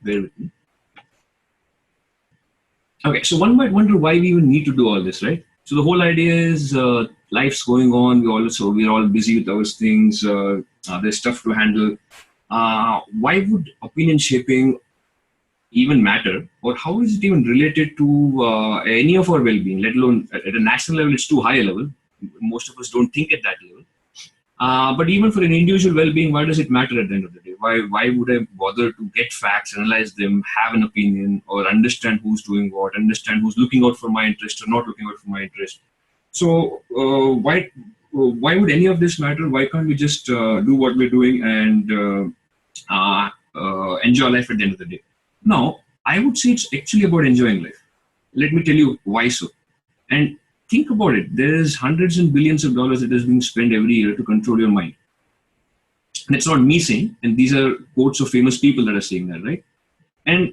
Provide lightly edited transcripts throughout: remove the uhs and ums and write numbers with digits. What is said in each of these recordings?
bear with me. Okay, so one might wonder why we even need to do all this, right? So the whole idea is life's going on. We're all busy with our things. There's stuff to handle. Why would opinion shaping even matter, or how is it even related to any of our well-being? Let alone at a national level, it's too high a level. Most of us don't think at that level. But even for an individual well-being, why does it matter at the end of the day? Why would I bother to get facts, analyze them, have an opinion, or understand who's doing what, understand who's looking out for my interest or not looking out for my interest? So why would any of this matter? Why can't we just do what we're doing and enjoy life at the end of the day? Now, I would say it's actually about enjoying life. Let me tell you why so. And think about it. There's hundreds and billions of dollars that is being spent every year to control your mind. And it's not me saying, and these are quotes of famous people that are saying that, right? And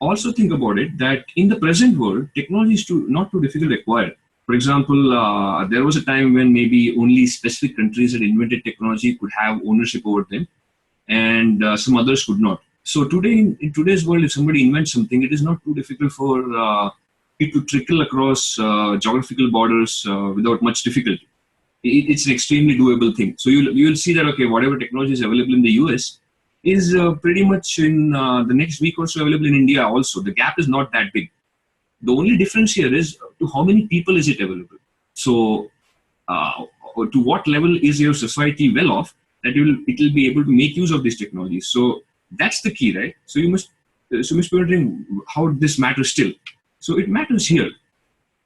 also think about it, that in the present world, technology is not too difficult to acquire. For example, there was a time when maybe only specific countries that invented technology could have ownership over them, and some others could not. So today, in today's world, if somebody invents something, it is not too difficult for it to trickle across geographical borders without much difficulty. It's an extremely doable thing. So you'll see that, okay, whatever technology is available in the US is pretty much in the next week or so available in India also. The gap is not that big. The only difference here is to how many people is it available. So to what level is your society well off that it will be able to make use of this technology. So that's the key, right? So you must be wondering how this matters still. So it matters here.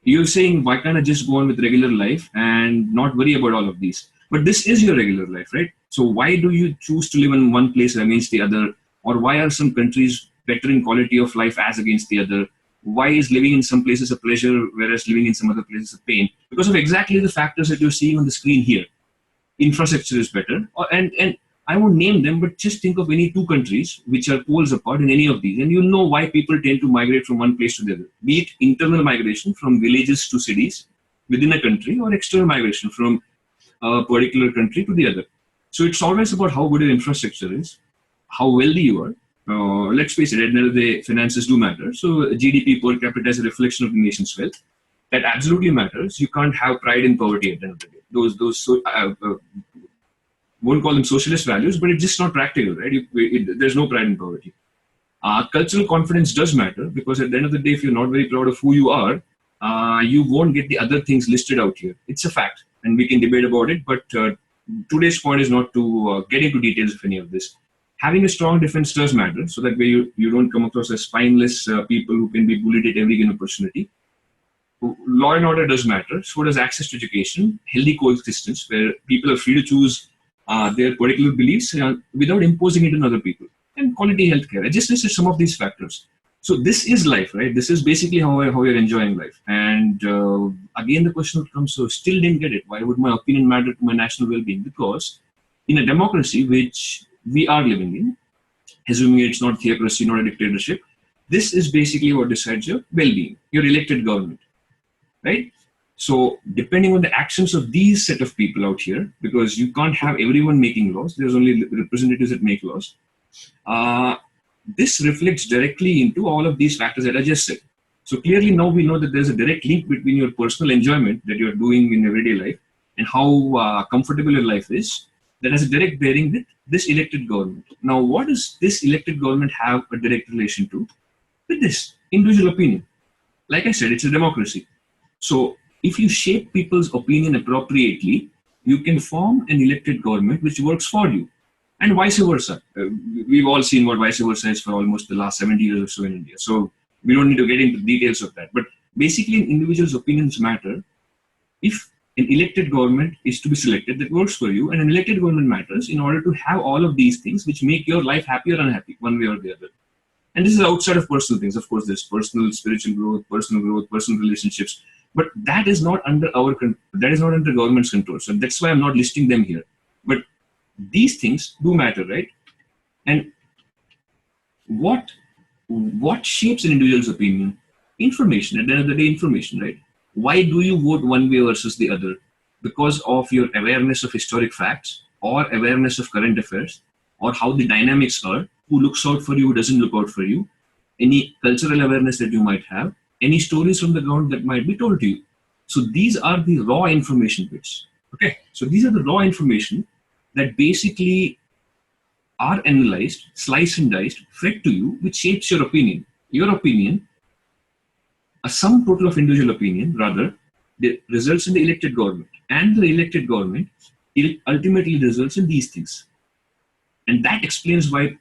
You're saying, why can't I just go on with regular life and not worry about all of these? But this is your regular life, right? So why do you choose to live in one place against the other? Or why are some countries better in quality of life as against the other? Why is living in some places a pleasure, whereas living in some other places a pain? Because of exactly the factors that you're seeing on the screen here. Infrastructure is better, and I won't name them, but just think of any two countries which are poles apart in any of these, and you'll know why people tend to migrate from one place to the other. Be it internal migration from villages to cities within a country, or external migration from a particular country to the other. So it's always about how good your infrastructure is, how wealthy you are. Let's face it, at the end of the day, finances do matter. So GDP per capita is a reflection of the nation's wealth. That absolutely matters. You can't have pride in poverty at the end of the day. Those won't call them socialist values, but it's just not practical, right? There's no pride in poverty. Cultural confidence does matter, because at the end of the day, if you're not very proud of who you are, you won't get the other things listed out here. It's a fact, and we can debate about it, but today's point is not to get into details of any of this. Having a strong defense does matter, so that way you don't come across as spineless people who can be bullied at every given opportunity. Law and order does matter. So does access to education, healthy coexistence, where people are free to choose their particular beliefs without imposing it on other people, and quality healthcare. I just listed some of these factors. So this is life, right? This is basically how you're enjoying life. And again, the question would come, so still didn't get it. Why would my opinion matter to my national well-being? Because in a democracy, which we are living in, assuming it's not theocracy, not a dictatorship, this is basically what decides your well-being, your elected government, right? So depending on the actions of these set of people out here, because you can't have everyone making laws, there's only representatives that make laws, this reflects directly into all of these factors that I just said. So clearly now we know that there's a direct link between your personal enjoyment that you're doing in everyday life and how comfortable your life is. That has a direct bearing with this elected government. Now, what does this elected government have a direct relation to? With this individual opinion. Like I said, it's a democracy. So if you shape people's opinion appropriately, you can form an elected government which works for you, and vice versa. We've all seen what vice versa is for almost the last 70 years or so in India. So we don't need to get into the details of that. But basically, an individual's opinions matter if an elected government is to be selected that works for you, and an elected government matters in order to have all of these things which make your life happy or unhappy, one way or the other. And this is outside of personal things. Of course, there's personal, spiritual growth, personal relationships. But that is not under government's control. So that's why I'm not listing them here. But these things do matter, right? And what shapes an individual's opinion? Information. At the end of the day, information, right? Why do you vote one way versus the other? Because of your awareness of historic facts, or awareness of current affairs, or how the dynamics are, who looks out for you, who doesn't look out for you, any cultural awareness that you might have, any stories from the ground that might be told to you. So these are the raw information bits. Okay, so these are the raw information that basically are analyzed, sliced and diced, fed to you, which shapes your opinion. Your opinion, a sum total of individual opinion, rather, results in the elected government. And the elected government ultimately results in these things. And that explains why,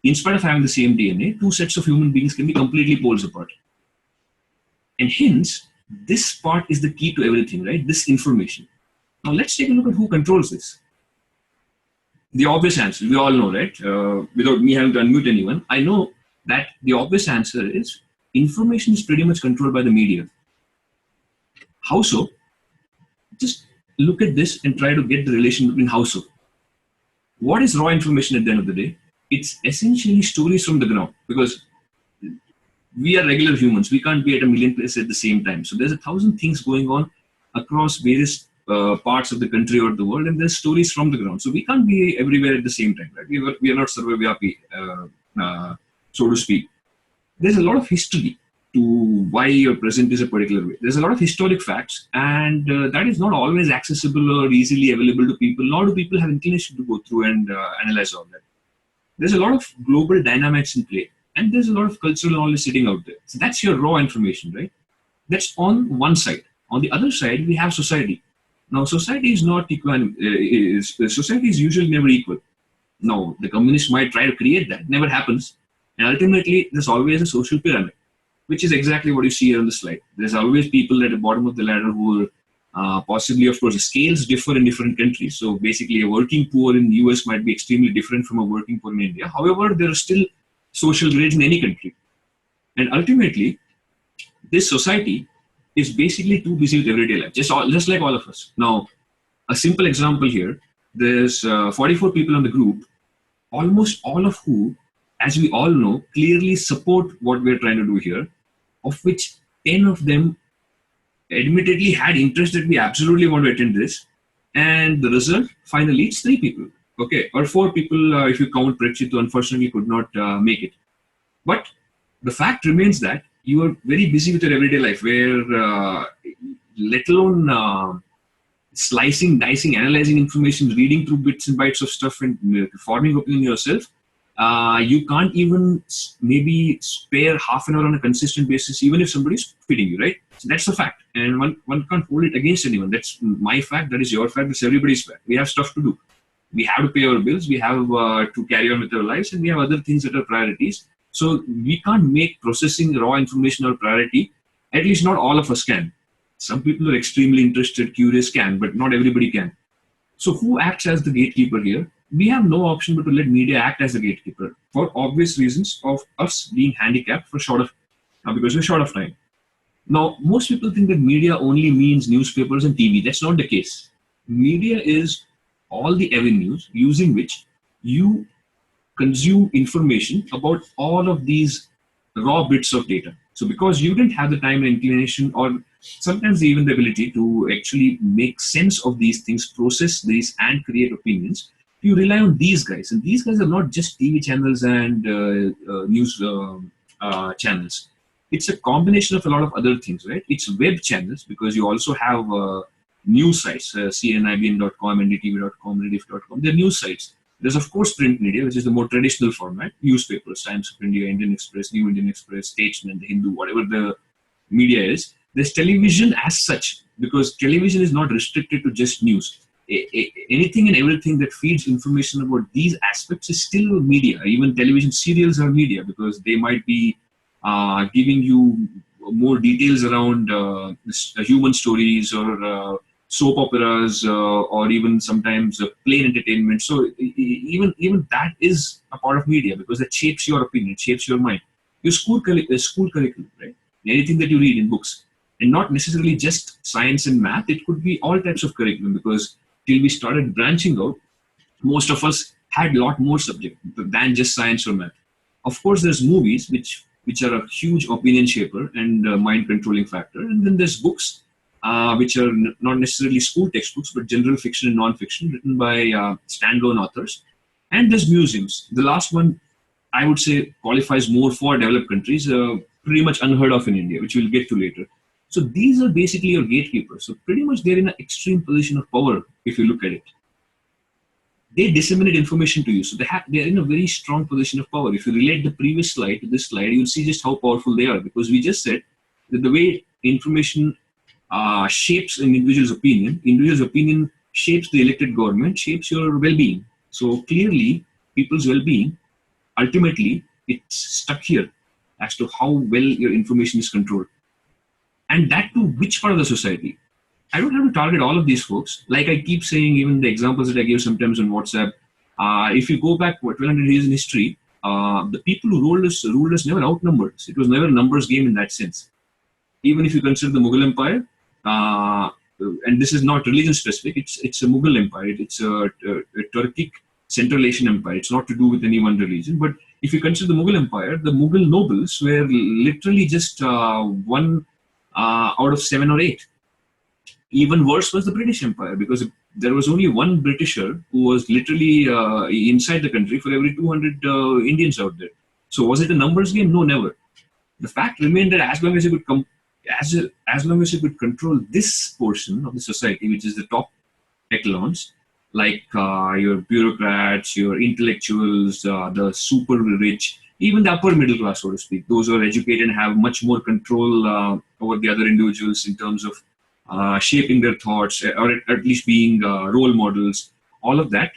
in spite of having the same DNA, two sets of human beings can be completely poles apart. And hence, this part is the key to everything, right? This information. Now let's take a look at who controls this. The obvious answer, we all know, right? Without me having to unmute anyone, I know that the obvious answer is information is pretty much controlled by the media. How so? Just look at this and try to get the relation between how so. What is raw information at the end of the day? It's essentially stories from the ground, because we are regular humans. We can't be at a million places at the same time. So there's 1,000 things going on across various parts of the country or the world, and there's stories from the ground. So we can't be everywhere at the same time, right? We are not sarvavyapi, so to speak. There's a lot of history to why your present is a particular way. There's a lot of historic facts, and that is not always accessible or easily available to people, nor do people have inclination to go through and analyze all that. There's a lot of global dynamics in play, and there's a lot of cultural knowledge sitting out there. So that's your raw information, right? That's on one side. On the other side, we have society. Now, society is not equal. Society is usually never equal. Now, the communists might try to create that. Never happens. And ultimately, there's always a social pyramid, which is exactly what you see here on the slide. There's always people at the bottom of the ladder who are possibly, of course, the scales differ in different countries. So basically, a working poor in the US might be extremely different from a working poor in India. However, there are still social grades in any country. And ultimately, this society is basically too busy with everyday life, just like all of us. Now, a simple example here, there's 44 people on the group, almost all of who, as we all know, clearly support what we're trying to do here, of which 10 of them admittedly had interest that we absolutely want to attend this. And the result, finally, it's 3 people, okay, or 4 people if you count Prakshit, who unfortunately could not make it. But the fact remains that you are very busy with your everyday life, where let alone slicing, dicing, analyzing information, reading through bits and bytes of stuff and forming opinion yourself, you can't even maybe spare half an hour on a consistent basis, even if somebody's feeding you, right? So that's a fact, and one can't hold it against anyone. That's my fact, that is your fact, that's everybody's fact. We have stuff to do. We have to pay our bills, we have to carry on with our lives, and we have other things that are priorities. So we can't make processing raw information our priority. At least not all of us can. Some people are extremely interested, curious can, but not everybody can. So who acts as the gatekeeper here? We have no option but to let media act as the gatekeeper, for obvious reasons of us being handicapped because we're short of time. Now, most people think that media only means newspapers and TV. That's not the case. Media is all the avenues using which you consume information about all of these raw bits of data. So because you didn't have the time and inclination, or sometimes even the ability to actually make sense of these things, process these and create opinions, you rely on these guys. And these guys are not just TV channels and news channels. It's a combination of a lot of other things, right? It's web channels, because you also have news sites, cnnibn.com, ndtv.com, rediff.com. They're news sites. There's, of course, print media, which is the more traditional format, newspapers, Times of India, Indian Express, New Indian Express, Statesman, The Hindu, whatever the media is. There's television as such, because television is not restricted to just news. Anything and everything that feeds information about these aspects is still media. Even television serials are media, because they might be giving you more details around human stories, or soap operas, or even sometimes plain entertainment. So even that is a part of media, because that shapes your opinion, shapes your mind. Your school curriculum, right? Anything that you read in books, and not necessarily just science and math. It could be all types of curriculum, because till we started branching out, most of us had a lot more subject than just science or math. Of course, there's movies which are a huge opinion shaper and mind controlling factor, and then there's books. Which are not necessarily school textbooks, but general fiction and non-fiction written by standalone authors. And there's museums. The last one I would say qualifies more for developed countries, pretty much unheard of in India, which we'll get to later. So these are basically your gatekeepers. So pretty much they're in an extreme position of power if you look at it. They disseminate information to you. So they're in a very strong position of power. If you relate the previous slide to this slide, you'll see just how powerful they are, because we just said that the way information shapes an individual's opinion shapes the elected government, shapes your well-being. So clearly, people's well-being, ultimately, it's stuck here as to how well your information is controlled. And that to which part of the society? I don't have to target all of these folks. Like I keep saying, even the examples that I give sometimes on WhatsApp, if you go back 1200 years in history, the people who ruled us never outnumbered us. It was never a numbers game in that sense. Even if you consider the Mughal Empire, and this is not religion specific, it's a Mughal Empire. It's a Turkic Central Asian Empire. It's not to do with any one religion. But if you consider the Mughal Empire, the Mughal nobles were literally just one out of 7 or 8. Even worse was the British Empire, because there was only one Britisher who was literally inside the country for every 200 Indians out there. So was it a numbers game? No, never. The fact remained that as long as you could as long as you could control this portion of the society, which is the top echelons, like your bureaucrats, your intellectuals, the super rich, even the upper middle class, so to speak, those who are educated and have much more control over the other individuals in terms of shaping their thoughts, or at least being role models, all of that.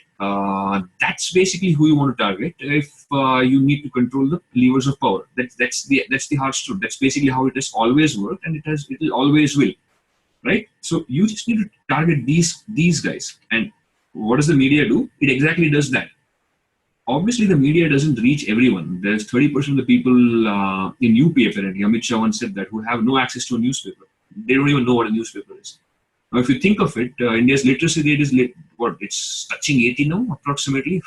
That's basically who you want to target if you need to control the levers of power. That's the hard truth. That's basically how it has always worked, and it always will, right? So you just need to target these guys. And what does the media do? It exactly does that. Obviously, the media doesn't reach everyone. There's 30% of the people in UP, apparently, Amit Shah once said that, who have no access to a newspaper. They don't even know what a newspaper is. Now, if you think of it, India's literacy rate is it's touching 80 now, approximately. If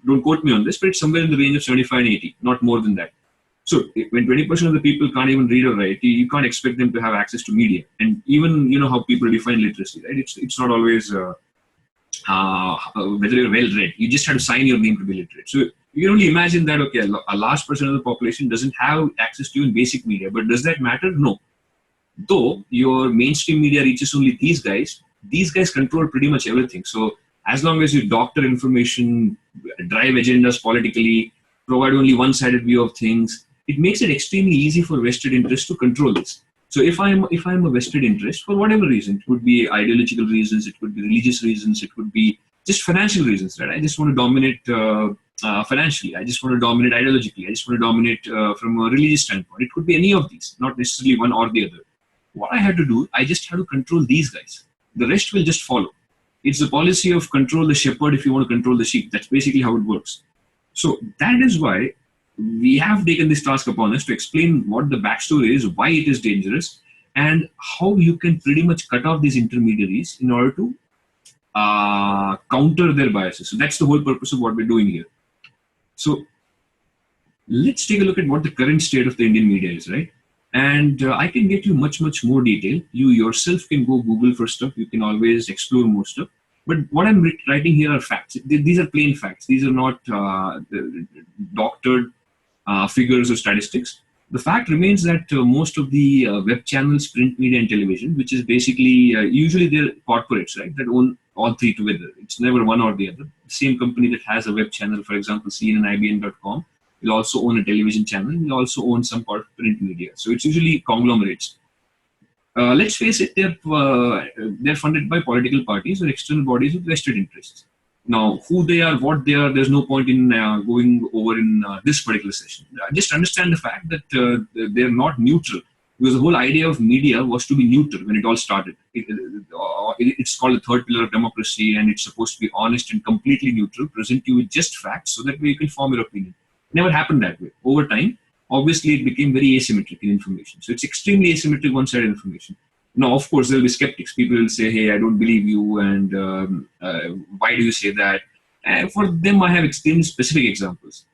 don't quote me on this, but it's somewhere in the range of 75 and 80, not more than that. So when 20% of the people can't even read or write, you can't expect them to have access to media. And even, you know how people define literacy, right? It's not always whether you're well read. You just have to sign your name to be literate. So you can only imagine that, okay, a large percent of the population doesn't have access to even basic media. But does that matter? No. Though your mainstream media reaches only these guys control pretty much everything. So as long as you doctor information, drive agendas politically, provide only one-sided view of things, it makes it extremely easy for vested interests to control this. So if I'm a vested interest, for whatever reason, it could be ideological reasons, it could be religious reasons, it could be just financial reasons, right? I just want to dominate financially. I just want to dominate ideologically. I just want to dominate from a religious standpoint. It could be any of these, not necessarily one or the other. What I had to do, I just had to control these guys. The rest will just follow. It's the policy of control the shepherd if you want to control the sheep. That's basically how it works. So that is why we have taken this task upon us to explain what the backstory is, why it is dangerous, and how you can pretty much cut off these intermediaries in order to counter their biases. So that's the whole purpose of what we're doing here. So let's take a look at what the current state of the Indian media is, right? And I can get you much more detail. You yourself can go Google for stuff. You can always explore more stuff. But what I'm writing here are facts. These are plain facts. These are not doctored figures or statistics. The fact remains that most of the web channels, print media and television, which is basically, usually they're corporates, right, that own all three together. It's never one or the other. The same company that has a web channel, for example, CNNIBN.com, will also own a television channel, will also own some part of print media. So it's usually conglomerates. Let's face it, they're funded by political parties or external bodies with vested interests. Now, who they are, what they are, there's no point in going over in this particular session. Just understand the fact that they're not neutral, because the whole idea of media was to be neutral when it all started. It's called the third pillar of democracy, and it's supposed to be honest and completely neutral, present you with just facts so that way you can form your opinion. Never happened that way. Over time, obviously, it became very asymmetric in information. So it's extremely asymmetric one-sided information. Now, of course, there will be skeptics. People will say, hey, I don't believe you, and why do you say that? For them, I have extremely specific examples.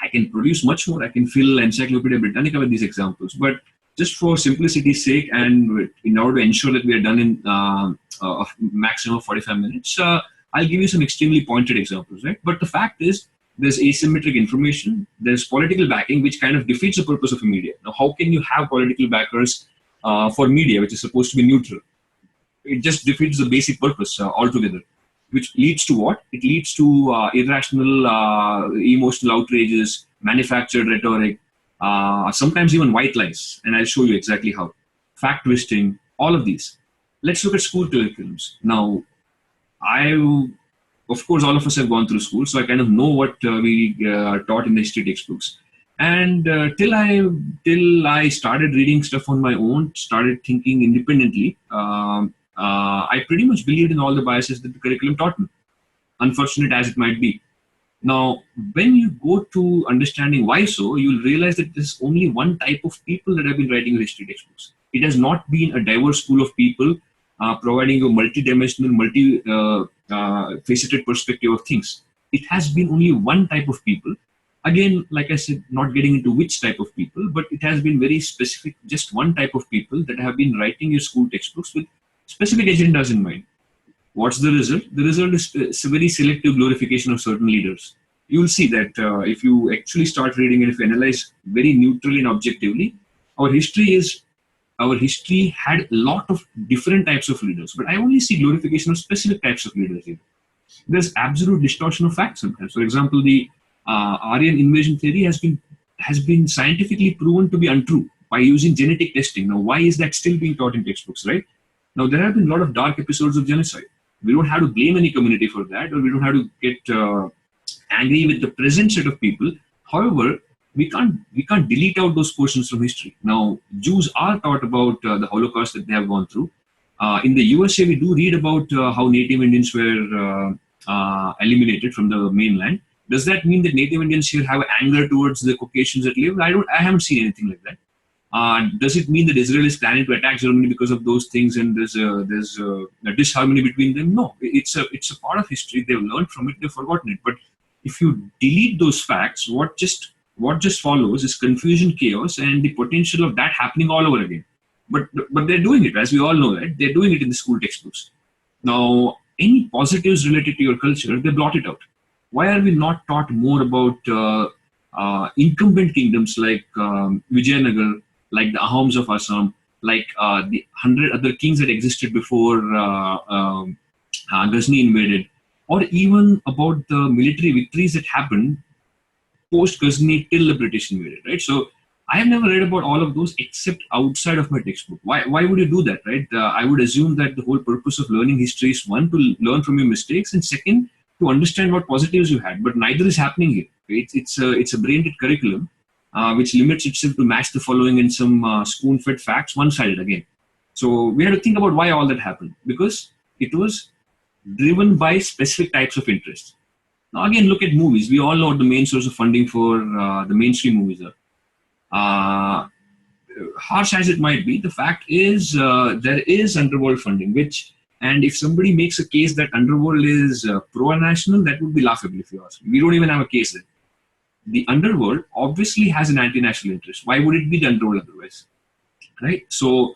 I can produce much more. I can fill Encyclopedia Britannica with these examples. But just for simplicity's sake, and in order to ensure that we are done in a maximum of 45 minutes, I'll give you some extremely pointed examples, right? But the fact is, there's asymmetric information, there's political backing, which kind of defeats the purpose of a media. Now, how can you have political backers for media, which is supposed to be neutral? It just defeats the basic purpose altogether, which leads to what? It leads to irrational, emotional outrages, manufactured rhetoric, sometimes even white lies. And I'll show you exactly how. Fact twisting, all of these. Let's look at school curriculums. Now, of course, all of us have gone through school, so I kind of know what we taught in the history textbooks. And till I started reading stuff on my own, started thinking independently, I pretty much believed in all the biases that the curriculum taught me, unfortunate as it might be. Now, when you go to understanding why so, you'll realize that there's only one type of people that have been writing history textbooks. It has not been a diverse pool of people providing a multi-dimensional, multi-faceted perspective of things. It has been only one type of people. Again, like I said, not getting into which type of people, but it has been very specific, just one type of people that have been writing your school textbooks with specific agendas in mind. What's the result? The result is a very selective glorification of certain leaders. You will see that if you actually start reading and if you analyze very neutrally and objectively, our history had a lot of different types of leaders, but I only see glorification of specific types of leaders here. There's absolute distortion of facts sometimes. For example, the Aryan invasion theory has been scientifically proven to be untrue by using genetic testing. Now, why is that still being taught in textbooks, right? Now, there have been a lot of dark episodes of genocide. We don't have to blame any community for that, or we don't have to get angry with the present set of people. However, we can't delete out those portions from history. Now, Jews are taught about the Holocaust that they have gone through. In the USA, we do read about how Native Indians were eliminated from the mainland. Does that mean that Native Indians here have anger towards the Caucasians that live? I haven't seen anything like that. Does it mean that Israel is planning to attack Germany because of those things and there's a disharmony between them? No, it's a part of history. They've learned from it, they've forgotten it. But if you delete those facts, what just follows is confusion, chaos, and the potential of that happening all over again. But they're doing it, as we all know, right? They're doing it in the school textbooks. Now, any positives related to your culture, they blot it out. Why are we not taught more about incumbent kingdoms like Vijayanagar, like the Ahoms of Assam, like the 100 other kings that existed before Ghazni invaded, or even about the military victories that happened post Ghazni till the British invaded, right? So I have never read about all of those except outside of my textbook. Why would you do that, right? I would assume that the whole purpose of learning history is, one, to learn from your mistakes, and second, to understand what positives you had. But neither is happening here. It's a brain-dead curriculum which limits itself to match the following in some spoon-fed facts, one-sided again. So we had to think about why all that happened, because it was driven by specific types of interest. Now again, look at movies. We all know what the main source of funding for the mainstream movies are. Harsh as it might be, the fact is there is underworld funding, and if somebody makes a case that underworld is pro-national, that would be laughable if you ask me. We don't even have a case there. The underworld obviously has an anti-national interest. Why would it be the underworld otherwise? Right? So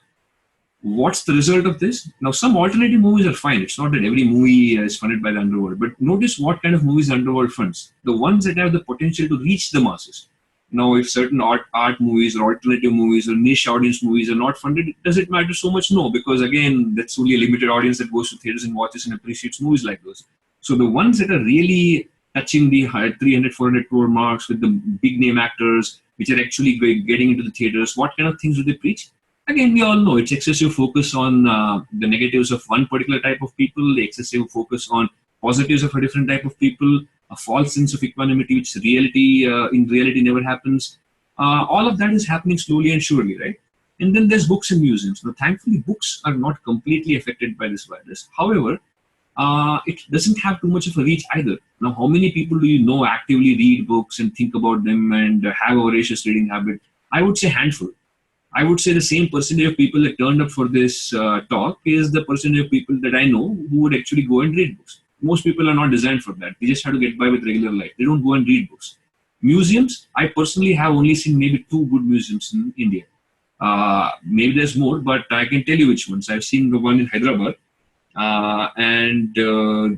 what's the result of this? Now, some alternative movies are fine. It's not that every movie is funded by the underworld, but notice what kind of movies the underworld funds. The ones that have the potential to reach the masses. Now, if certain art movies or alternative movies or niche audience movies are not funded, does it matter so much? No, because again, that's only a limited audience that goes to theaters and watches and appreciates movies like those. So the ones that are really touching the 300, 400 crore marks with the big name actors, which are actually getting into the theaters, what kind of things do they preach? Again, we all know it's excessive focus on the negatives of one particular type of people, the excessive focus on positives of a different type of people, a false sense of equanimity, which in reality never happens. All of that is happening slowly and surely, right? And then there's books and museums. Now, thankfully, books are not completely affected by this virus. However, it doesn't have too much of a reach either. Now, how many people do you know actively read books and think about them and have a voracious reading habit? I would say handful. I would say the same percentage of people that turned up for this talk is the percentage of people that I know who would actually go and read books. Most people are not designed for that. They just have to get by with regular life. They don't go and read books. Museums, I personally have only seen maybe 2 good museums in India. Maybe there's more, but I can tell you which ones. I've seen the one in Hyderabad, And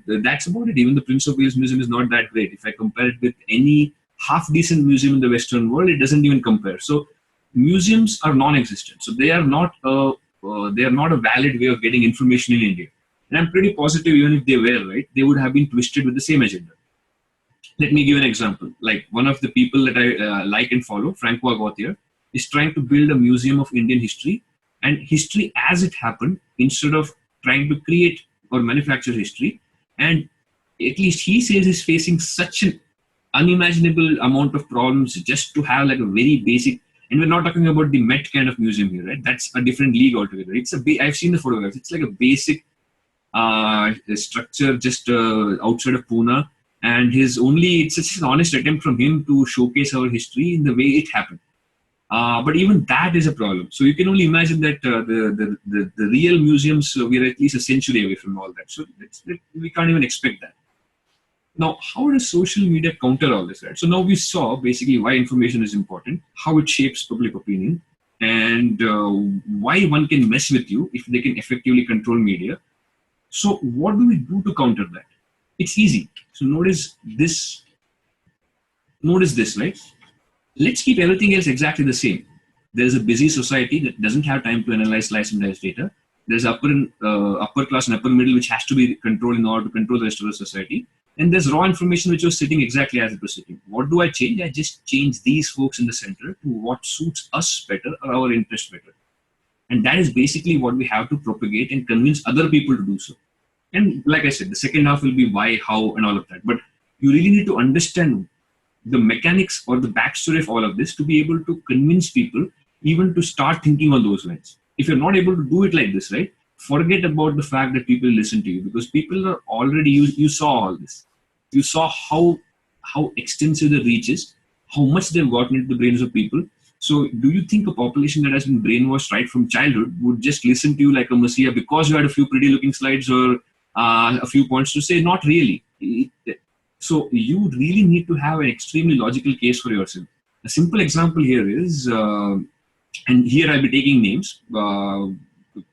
that's about it. Even the Prince of Wales Museum is not that great. If I compare it with any half-decent museum in the Western world, it doesn't even compare. So museums are non-existent. So they are not a valid way of getting information in India. And I'm pretty positive, even if they were, right, they would have been twisted with the same agenda. Let me give an example. Like one of the people that I like and follow, Francois Gauthier, is trying to build a museum of Indian history and history as it happened instead of trying to create or manufacture history. And at least he says he's facing such an unimaginable amount of problems just to have like a very basic. And we're not talking about the Met kind of museum here, right? That's a different league altogether. I've seen the photographs. It's like a basic structure just outside of Pune. And it's such an honest attempt from him to showcase our history in the way it happened. But even that is a problem. So you can only imagine that the real museums, we're at least a century away from all that. So we can't even expect that. Now, how does social media counter all this, right? So now we saw basically why information is important, how it shapes public opinion, and why one can mess with you if they can effectively control media. So what do we do to counter that? It's easy. So notice this, right? Let's keep everything else exactly the same. There's a busy society that doesn't have time to analyze, slice, and dice data. There's upper class and upper middle, which has to be controlled in order to control the rest of the society. And there's raw information which was sitting exactly as it was sitting. What do I change? I just change these folks in the center to what suits us better or our interest better. And that is basically what we have to propagate and convince other people to do so. And like I said, the second half will be why, how, and all of that. But you really need to understand the mechanics or the backstory of all of this to be able to convince people even to start thinking on those lines. If you're not able to do it like this, right, forget about the fact that people listen to you, because people are already, you saw all this. You saw how extensive the reach is, how much they've gotten into the brains of people. So do you think a population that has been brainwashed right from childhood would just listen to you like a messiah because you had a few pretty looking slides or a few points to say? Not really. So you really need to have an extremely logical case for yourself. A simple example here is, and here I'll be taking names,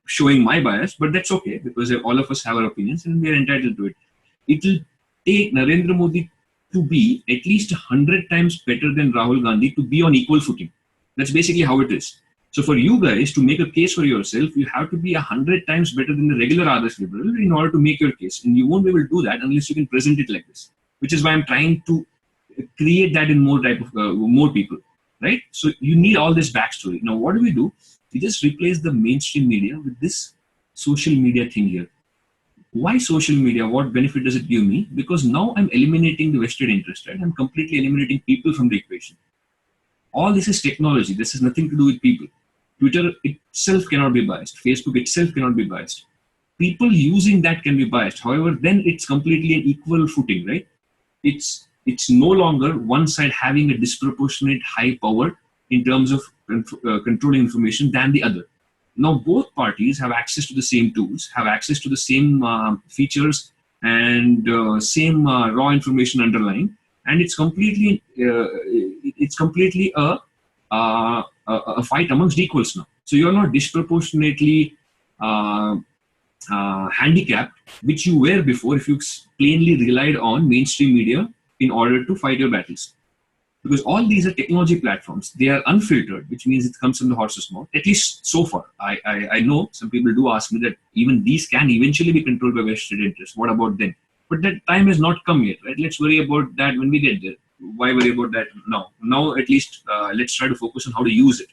showing my bias, but that's okay because all of us have our opinions and we are entitled to it. It will take Narendra Modi to be at least 100 times better than Rahul Gandhi to be on equal footing. That's basically how it is. So for you guys to make a case for yourself, you have to be 100 times better than the regular Adarsh liberal in order to make your case. And you won't be able to do that unless you can present it like this, which is why I'm trying to create that in more people, right? So you need all this backstory. Now, what do? We just replace the mainstream media with this social media thing here. Why social media? What benefit does it give me? Because now I'm eliminating the vested interest, right? I'm completely eliminating people from the equation. All this is technology. This has nothing to do with people. Twitter itself cannot be biased. Facebook itself cannot be biased. People using that can be biased. However, then it's completely an equal footing, right? It's no longer one side having a disproportionate high power in terms of controlling information than the other. Now both parties have access to the same tools, have access to the same features and same raw information underlying, and it's completely a fight amongst equals now. So you're not disproportionately handicapped, which you were before if you plainly relied on mainstream media in order to fight your battles. Because all these are technology platforms. They are unfiltered, which means it comes from the horse's mouth, at least so far. I know some people do ask me that even these can eventually be controlled by vested interests. What about then? But that time has not come yet, right? Let's worry about that when we get there. Why worry about that now? Now, at least, let's try to focus on how to use it.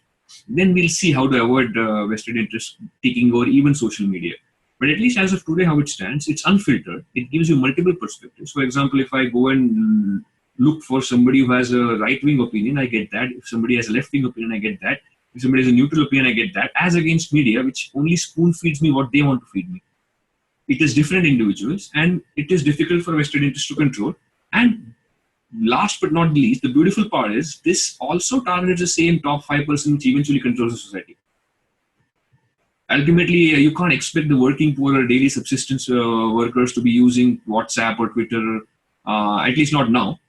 Then we'll see how to avoid vested interests taking over even social media. But at least as of today, how it stands, it's unfiltered. It gives you multiple perspectives. For example, if I go and look for somebody who has a right-wing opinion, I get that. If somebody has a left-wing opinion, I get that. If somebody has a neutral opinion, I get that. As against media, which only spoon-feeds me what they want to feed me. It is different individuals, and it is difficult for vested interests to control. And last but not least, the beautiful part is this also targets the same top 5% which eventually controls the society. Ultimately, you can't expect the working poor or daily subsistence workers to be using WhatsApp or Twitter, at least not now.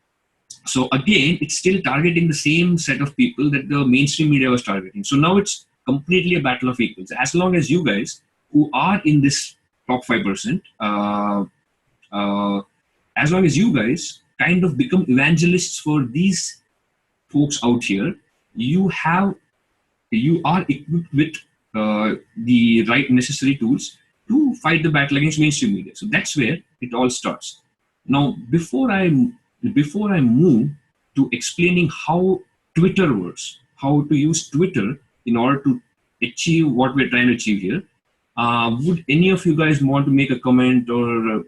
So again, it's still targeting the same set of people that the mainstream media was targeting. So now it's completely a battle of equals. As long as you guys who are in this top 5%. As long as you guys kind of become evangelists for these folks out here, you are equipped with the right necessary tools to fight the battle against mainstream media. So that's where it all starts. Now, before I move to explaining how Twitter works, how to use Twitter in order to achieve what we're trying to achieve here, would any of you guys want to make a comment, or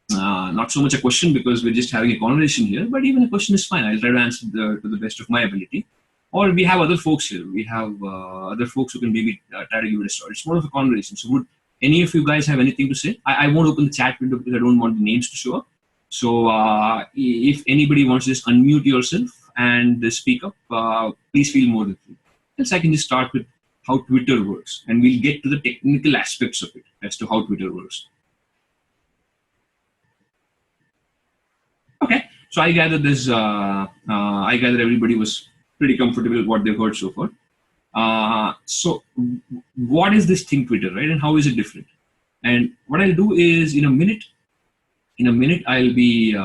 not so much a question because we're just having a conversation here, but even a question is fine. I'll try to answer to the best of my ability. Or we have other folks here. We have other folks who can maybe try to give it a start. It's more of a conversation. So would any of you guys have anything to say? I won't open the chat window because I don't want the names to show up. So if anybody wants to just unmute yourself and speak up, please feel more than free. Else I can just start with how Twitter works, and we'll get to the technical aspects of it as to how Twitter works. Okay, so I gather everybody was pretty comfortable with what they've heard so far. So what is this thing Twitter, right? And how is it different? And what I'll do is in a minute, I'll be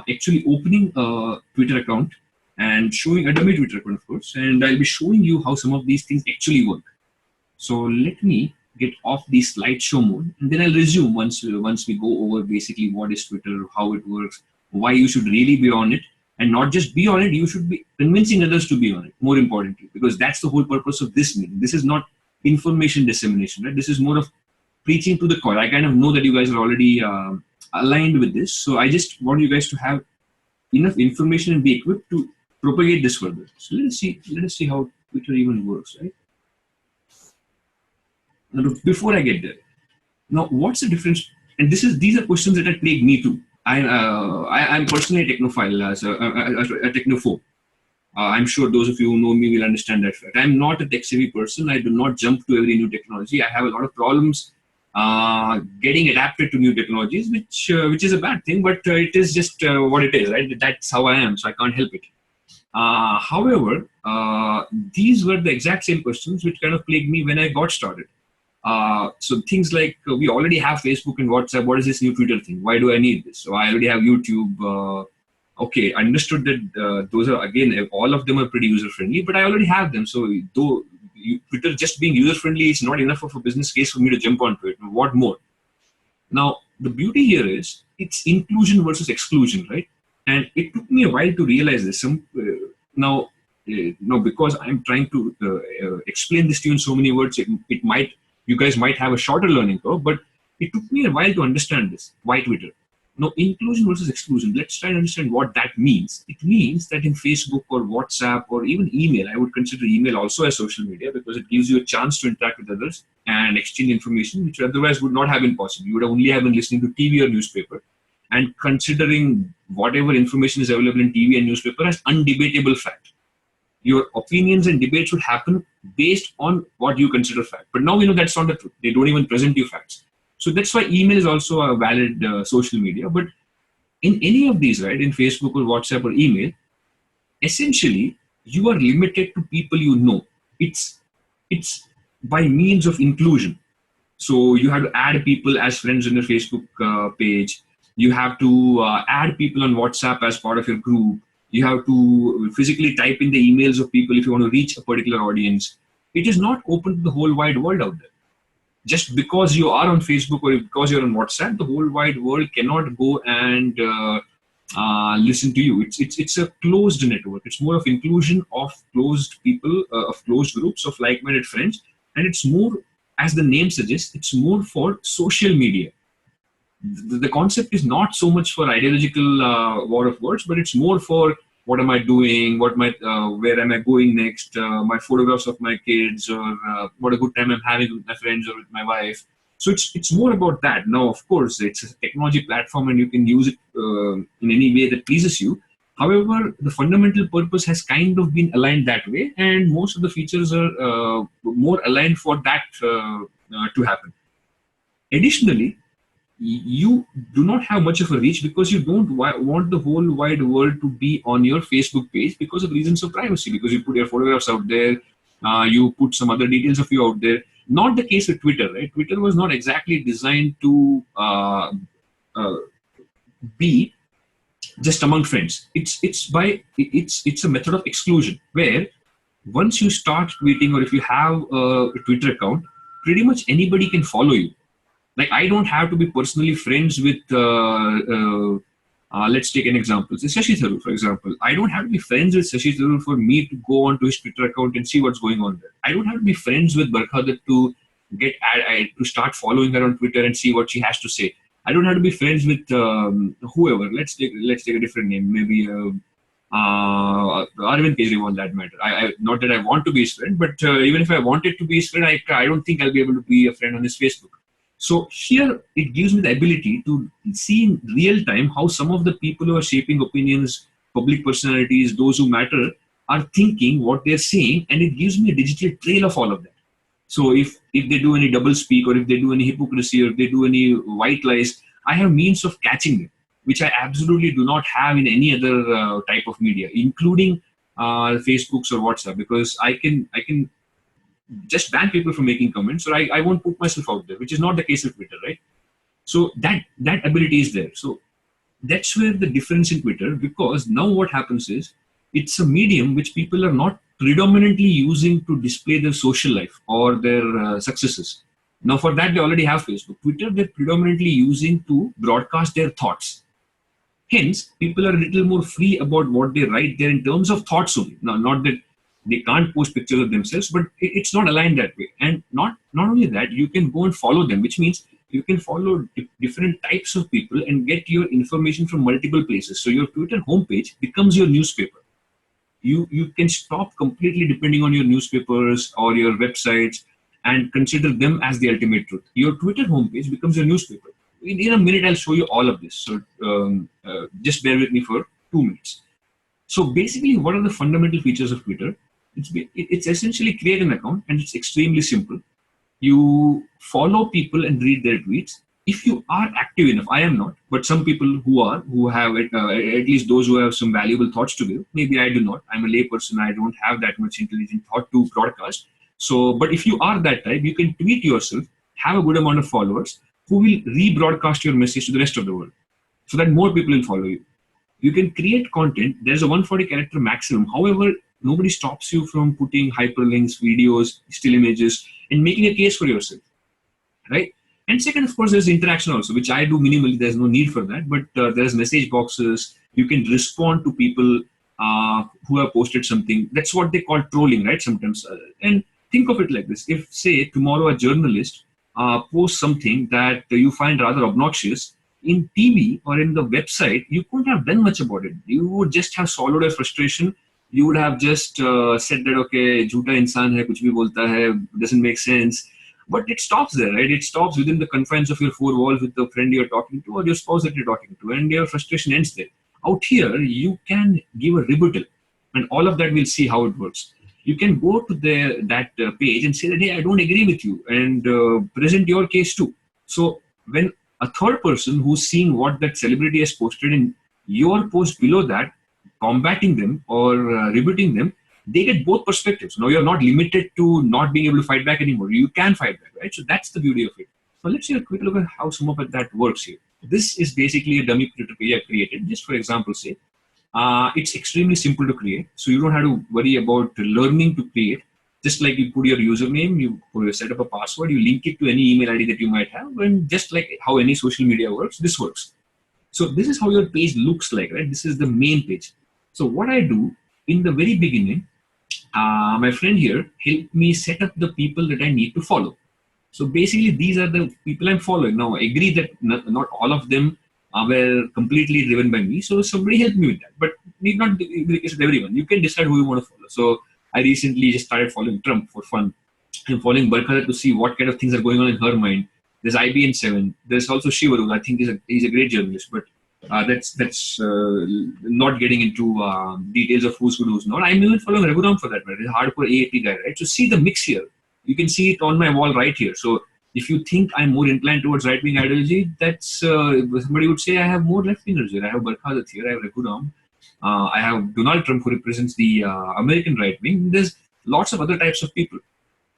actually opening a Twitter account and showing a dummy Twitter account, of course, and I'll be showing you how some of these things actually work. So let me get off the slideshow mode, and then I'll resume once we go over basically what is Twitter, how it works, why you should really be on it, and not just be on it, you should be convincing others to be on it, more importantly, because that's the whole purpose of this meeting. This is not information dissemination, right? This is more of preaching to the choir. I kind of know that you guys are already aligned with this, so I just want you guys to have enough information and be equipped to propagate this further. So let us see how Twitter even works, right? Now, before I get there, now what's the difference? And these are questions that have plagued me too. I'm personally a technophile, as a technophobe. I'm sure those of you who know me will understand that fact. I'm not a tech-savvy person. I do not jump to every new technology. I have a lot of problems getting adapted to new technologies, which is a bad thing, but it is just what it is, right? That's how I am, so I can't help it. However, these were the exact same questions which kind of plagued me when I got started. So things like we already have Facebook and WhatsApp. What is this new Twitter thing? Why do I need this? So I already have YouTube. Okay, I understood that those are, again, all of them are pretty user friendly, but I already have them. So though Twitter just being user friendly is not enough of a business case for me to jump onto it. What more? Now the beauty here is it's inclusion versus exclusion, right? And it took me a while to realize this. Now, because I'm trying to explain this to you in so many words, you guys might have a shorter learning curve, but it took me a while to understand this. Why Twitter? Now, inclusion versus exclusion. Let's try and understand what that means. It means that in Facebook or WhatsApp or even email, I would consider email also as social media because it gives you a chance to interact with others and exchange information, which otherwise would not have been possible. You would only have been listening to TV or newspaper and considering whatever information is available in TV and newspaper as undebatable fact. Your opinions and debates would happen based on what you consider fact. But now we know that's not the truth. They don't even present you facts. So that's why email is also a valid social media. But in any of these, right, in Facebook or WhatsApp or email, essentially you are limited to people you know. It's by means of inclusion. So you have to add people as friends on your Facebook page. You have to add people on WhatsApp as part of your group. You have to physically type in the emails of people if you want to reach a particular audience. It is not open to the whole wide world out there. Just because you are on Facebook or because you're on WhatsApp, the whole wide world cannot go and listen to you. It's a closed network. It's more of inclusion of closed people, of closed groups of like-minded friends. And it's more, as the name suggests, it's more for social media. The concept is not so much for ideological war of words, but it's more for what am I doing, where am I going next, my photographs of my kids, or what a good time I'm having with my friends or with my wife. So it's more about that. Now, of course, it's a technology platform and you can use it in any way that pleases you. However, the fundamental purpose has kind of been aligned that way, and most of the features are more aligned for that to happen. Additionally, you do not have much of a reach because you don't want the whole wide world to be on your Facebook page because of reasons of privacy, because you put your photographs out there, you put some other details of you out there. Not the case with Twitter, right? Twitter was not exactly designed to uh, be just among friends. It's a method of exclusion where once you start tweeting, or if you have a Twitter account, pretty much anybody can follow you. Like, I don't have to be personally friends with let's take an example. So Shashi Tharoor, for example. I don't have to be friends with Shashi Tharoor for me to go onto his Twitter account and see what's going on there. I don't have to be friends with Barkha Dutt to to start following her on Twitter and see what she has to say. I don't have to be friends with whoever. Let's take a different name. Maybe Arvind Kejriwal, that matter. Not that I want to be his friend, but even if I wanted to be his friend, I don't think I'll be able to be a friend on his Facebook. So here it gives me the ability to see in real time how some of the people who are shaping opinions, public personalities, those who matter, are thinking, what they're saying, and it gives me a digital trail of all of that. So if they do any double speak, or if they do any hypocrisy, or if they do any white lies, I have means of catching them, which I absolutely do not have in any other type of media, including Facebooks or WhatsApp, because I can just ban people from making comments, or I won't put myself out there, which is not the case with Twitter, right? So that ability is there. So that's where the difference in Twitter, because now what happens is, it's a medium which people are not predominantly using to display their social life or their successes. Now for that, they already have Facebook. Twitter, they're predominantly using to broadcast their thoughts. Hence, people are a little more free about what they write there in terms of thoughts only. Now, not that they can't post pictures of themselves, but it's not aligned that way. And not only that, you can go and follow them, which means you can follow different types of people and get your information from multiple places. So your Twitter homepage becomes your newspaper. You can stop completely depending on your newspapers or your websites and consider them as the ultimate truth. Your Twitter homepage becomes your newspaper. In a minute, I'll show you all of this. So just bear with me for 2 minutes. So basically, what are the fundamental features of Twitter? It's essentially create an account, and it's extremely simple. You follow people and read their tweets. If you are active enough, I am not, but some people who have at least those who have some valuable thoughts to give. Maybe I do not. I'm a lay person. I don't have that much intelligent thought to broadcast. So, but if you are that type, you can tweet yourself, have a good amount of followers who will rebroadcast your message to the rest of the world, so that more people will follow you. You can create content. There's a 140 character maximum. However, nobody stops you from putting hyperlinks, videos, still images, and making a case for yourself, right? And second, of course, there's interaction also, which I do minimally. There's no need for that, but there's message boxes. You can respond to people who have posted something. That's what they call trolling, right? Sometimes. And think of it like this. If, say, tomorrow a journalist posts something that you find rather obnoxious, in TV or in the website, you couldn't have done much about it. You would just have swallowed a frustration. You would have just said that, okay, jhoota insaan hai, kuch bhi bolta hai, doesn't make sense. But it stops there, right? It stops within the confines of your four walls with the friend you're talking to or your spouse that you're talking to, and your frustration ends there. Out here, you can give a rebuttal, and all of that, we'll see how it works. You can go to that page and say that, hey, I don't agree with you, and present your case too. So when a third person who's seeing what that celebrity has posted and your post below that, combating them or rebutting them, they get both perspectives. Now you're not limited to not being able to fight back anymore. You can fight back, right? So that's the beauty of it. So let's take a quick look at how some of that works here. This is basically a dummy Twitter page I created. Just for example, say, it's extremely simple to create. So you don't have to worry about learning to create. Just like you put your username, you set up a password, you link it to any email ID that you might have, and just like how any social media works, this works. So this is how your page looks like, right? This is the main page. So what I do in the very beginning, my friend here helped me set up the people that I need to follow. So basically, these are the people I'm following. Now, I agree that not all of them were completely driven by me. So somebody helped me with that. But need not be the case with everyone. You can decide who you want to follow. So I recently just started following Trump for fun. I'm following Barkha to see what kind of things are going on in her mind. There's IBN7. There's also Shivaru. I think he's a great journalist, but that's not getting into details of who's good, who's not. I'm even following Raghuram for that matter. He's a hardcore AAP guy, right? So see the mix here. You can see it on my wall right here. So if you think I'm more inclined towards right-wing ideology, that's somebody would say I have more left-wingers here. I have Barkha Dutt here. I have Raghuram. I have Donald Trump, who represents the American right wing. There's lots of other types of people.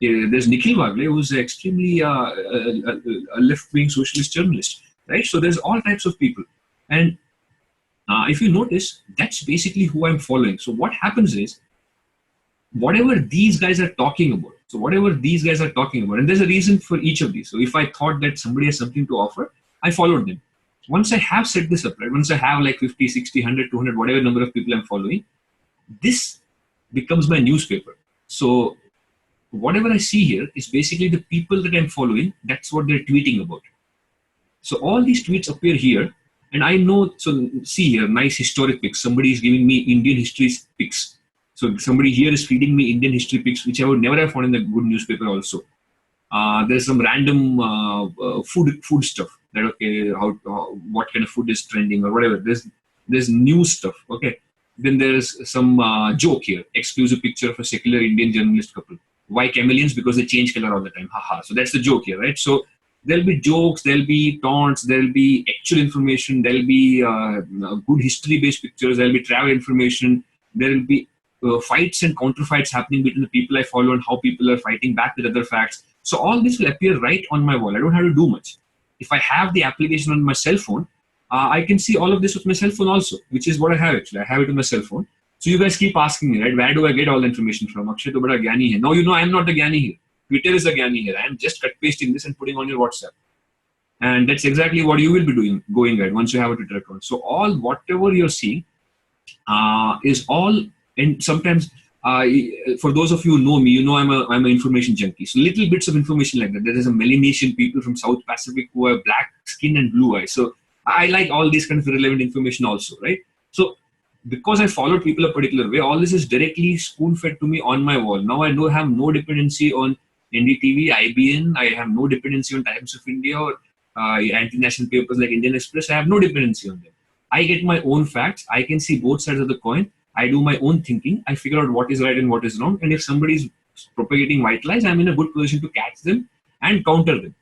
There's Nikhil Wagle, who's extremely a left-wing socialist journalist, right? So there's all types of people. And if you notice, that's basically who I'm following. So what happens is, whatever these guys are talking about, and there's a reason for each of these. So if I thought that somebody has something to offer, I followed them. Once I have set this up, right, once I have like 50, 60, 100, 200, whatever number of people I'm following, this becomes my newspaper. So whatever I see here is basically the people that I'm following, that's what they're tweeting about. So all these tweets appear here, and I know, so see here, nice historic pics. Somebody is giving me Indian history pics. So somebody here is feeding me Indian history pics, which I would never have found in the good newspaper also. There's some random food stuff, that okay, what kind of food is trending or whatever. There's news stuff, okay. Then there's some joke here, exclusive picture of a secular Indian journalist couple. Why chameleons? Because they change color all the time. Haha. So that's the joke here, right? So there'll be jokes, there'll be taunts, there'll be actual information, there'll be good history-based pictures, there'll be travel information, there'll be fights and counter-fights happening between the people I follow and how people are fighting back with other facts. So all this will appear right on my wall. I don't have to do much. If I have the application on my cell phone, I can see all of this with my cell phone also, which is what I have actually. I have it on my cell phone. So you guys keep asking me, right, where do I get all the information from? Akshay to bada gyani hai. Now you know I am not the gyani here. Twitter is the gyani here. I am just cut pasting this and putting on your WhatsApp. And that's exactly what you will be doing going ahead once you have a Twitter account. So all whatever you're seeing is all, and sometimes for those of you who know me, you know I'm an information junkie. So little bits of information like that. There is a Melanesian people from South Pacific who have black skin and blue eyes. So I like all these kind of relevant information also, right? So because I follow people a particular way, all this is directly spoon-fed to me on my wall. Now I have no dependency on NDTV, IBN. I have no dependency on Times of India or anti-national papers like Indian Express. I have no dependency on them. I get my own facts. I can see both sides of the coin. I do my own thinking. I figure out what is right and what is wrong. And if somebody is propagating white lies, I'm in a good position to catch them and counter them.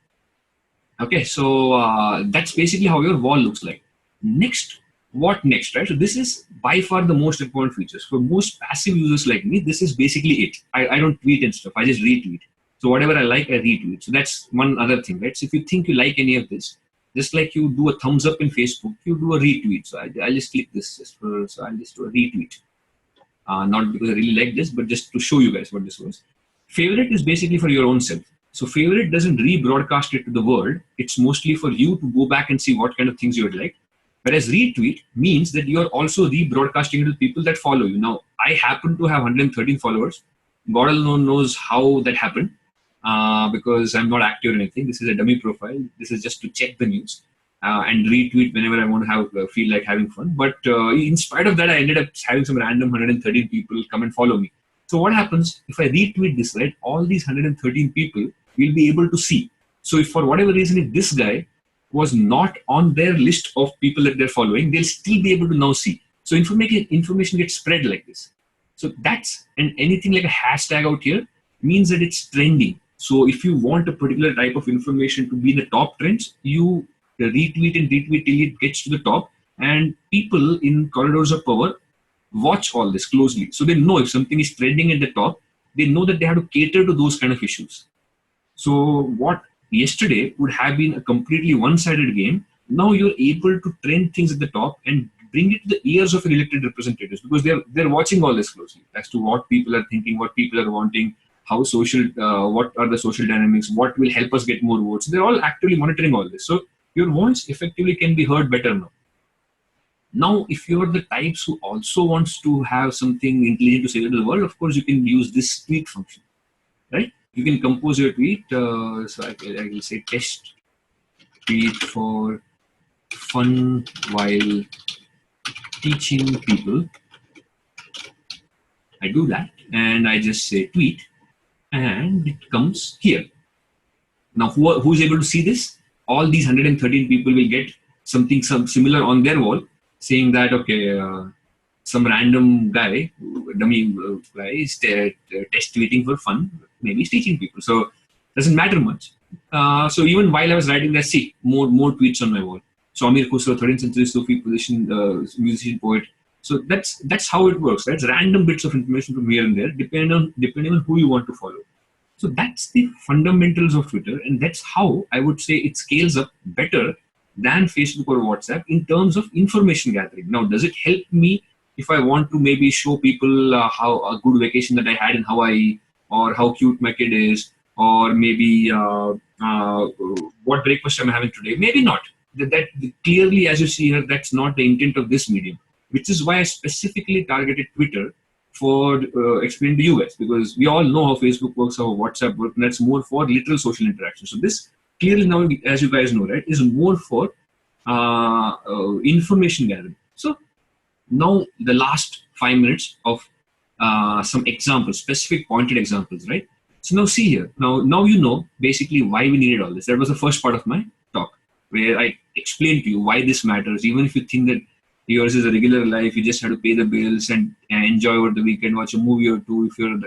Okay, so that's basically how your wall looks like. Next, what next, right? So this is by far the most important features. For most passive users like me, this is basically it. I don't tweet and stuff. I just retweet. So whatever I like, I retweet. So that's one other thing, right? So if you think you like any of this, just like you do a thumbs up in Facebook, you do a retweet. So I'll just click this. So I'll just do a retweet. Not because I really like this, but just to show you guys what this was. Favorite is basically for your own self. So favorite doesn't rebroadcast it to the world. It's mostly for you to go back and see what kind of things you would like. Whereas retweet means that you're also rebroadcasting it to people that follow you. Now, I happen to have 113 followers. God alone knows how that happened because I'm not active or anything. This is a dummy profile. This is just to check the news and retweet whenever I want to feel like having fun. But in spite of that, I ended up having some random 113 people come and follow me. So what happens if I retweet this, right? All these 113 people will be able to see. So if for whatever reason, if this guy was not on their list of people that they're following, they'll still be able to now see. So information gets spread like this. So that's, and anything like a hashtag out here means that it's trending. So if you want a particular type of information to be in the top trends, you retweet and retweet till it gets to the top, and people in corridors of power watch all this closely. So they know if something is trending at the top, they know that they have to cater to those kind of issues. So what yesterday would have been a completely one-sided game, now you're able to trend things at the top and bring it to the ears of your elected representatives, because they're watching all this closely as to what people are thinking, what people are wanting, how what are the social dynamics, what will help us get more votes. They're all actively monitoring all this. So your voice effectively can be heard better now. Now, if you're the types who also wants to have something intelligent to say to the world, of course, you can use this tweet function, right? You can compose your tweet. So I will say test tweet for fun while teaching people. I do that and I just say tweet and it comes here. Now, who's able to see this? All these 113 people will get something similar on their wall saying that, okay, some random guy, dummy guy is test tweeting for fun, maybe he's teaching people. So it doesn't matter much. So even while I was writing that, see, more tweets on my wall. So Amir Khusro, 13th century Sufi musician, poet. So that's how it works. That's random bits of information from here and there, depending on who you want to follow. So that's the fundamentals of Twitter, and that's how I would say it scales up better than Facebook or WhatsApp in terms of information gathering. Now, does it help me if I want to maybe show people how a good vacation that I had in Hawaii, or how cute my kid is, or maybe what breakfast I'm having today? Maybe not. That clearly, as you see here, that's not the intent of this medium, which is why I specifically targeted Twitter for explaining to you guys, because we all know how Facebook works, how WhatsApp works, and that's more for literal social interaction. So this clearly now, as you guys know, right, is more for information gathering. So now the last 5 minutes of some examples, specific pointed examples, right? So now see here. Now you know basically why we needed all this. That was the first part of my talk, where I explained to you why this matters. Even if you think that yours is a regular life, you just have to pay the bills and enjoy over the weekend, watch a movie or two. If you're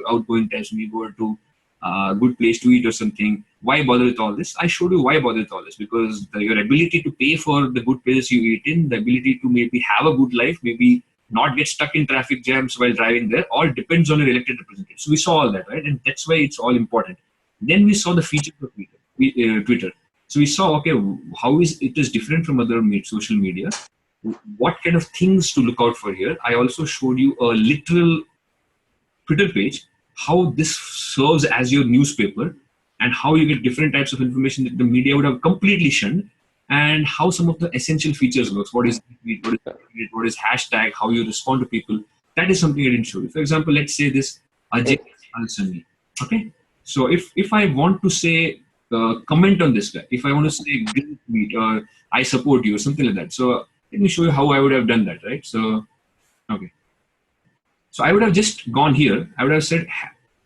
outgoing types, you go to a good place to eat or something. Why bother with all this? I showed you why bother with all this, because your ability to pay for the good places you eat in, the ability to maybe have a good life, maybe not get stuck in traffic jams while driving there, all depends on your elected representatives. So we saw all that, right? And that's why it's all important. Then we saw the features of Twitter. So we saw, okay, how it is different from other social media. What kind of things to look out for here. I also showed you a literal Twitter page, how this serves as your newspaper, and how you get different types of information that the media would have completely shunned, and how some of the essential features works. What is hashtag, how you respond to people. That is something I didn't show you. For example, let's say this Ajay Alsani. Okay, so if I want to say comment on this guy, if I want to say great tweet or I support you or something like that. So let me show you how I would have done that, right? So, okay. So I would have just gone here. I would have said,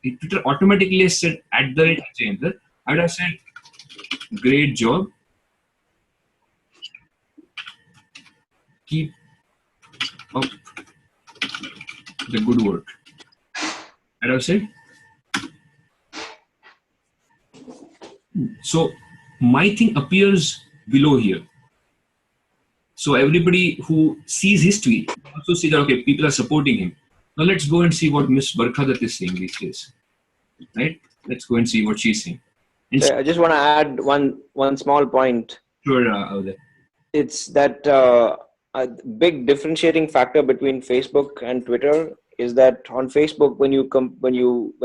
Twitter automatically has said @Ajay. I would have said, great job. Keep up the good work. I would have said. So my thing appears below here. So everybody who sees his tweet also see that, okay, people are supporting him. Now let's go and see what Miss Barkhadat is saying these days. Right? Let's go and see what she's saying. So I just want to add one small point. Sure, Uday. It's that a big differentiating factor between Facebook and Twitter is that on Facebook, when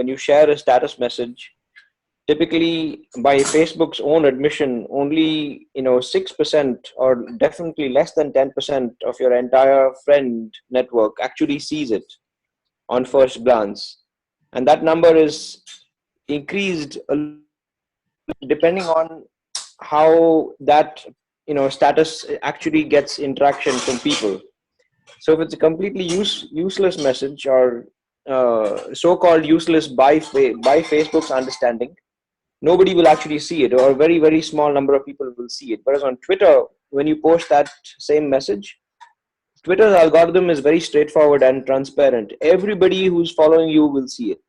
you share a status message, typically by Facebook's own admission, only 6% or definitely less than 10% of your entire friend network actually sees it on first glance, and that number is increased depending on how that status actually gets interaction from people. So if it's a completely useless message, or so-called useless by Facebook's understanding, nobody will actually see it, or a very, very small number of people will see it. Whereas on Twitter, when you post that same message, Twitter's algorithm is very straightforward and transparent. Everybody who's following you will see it.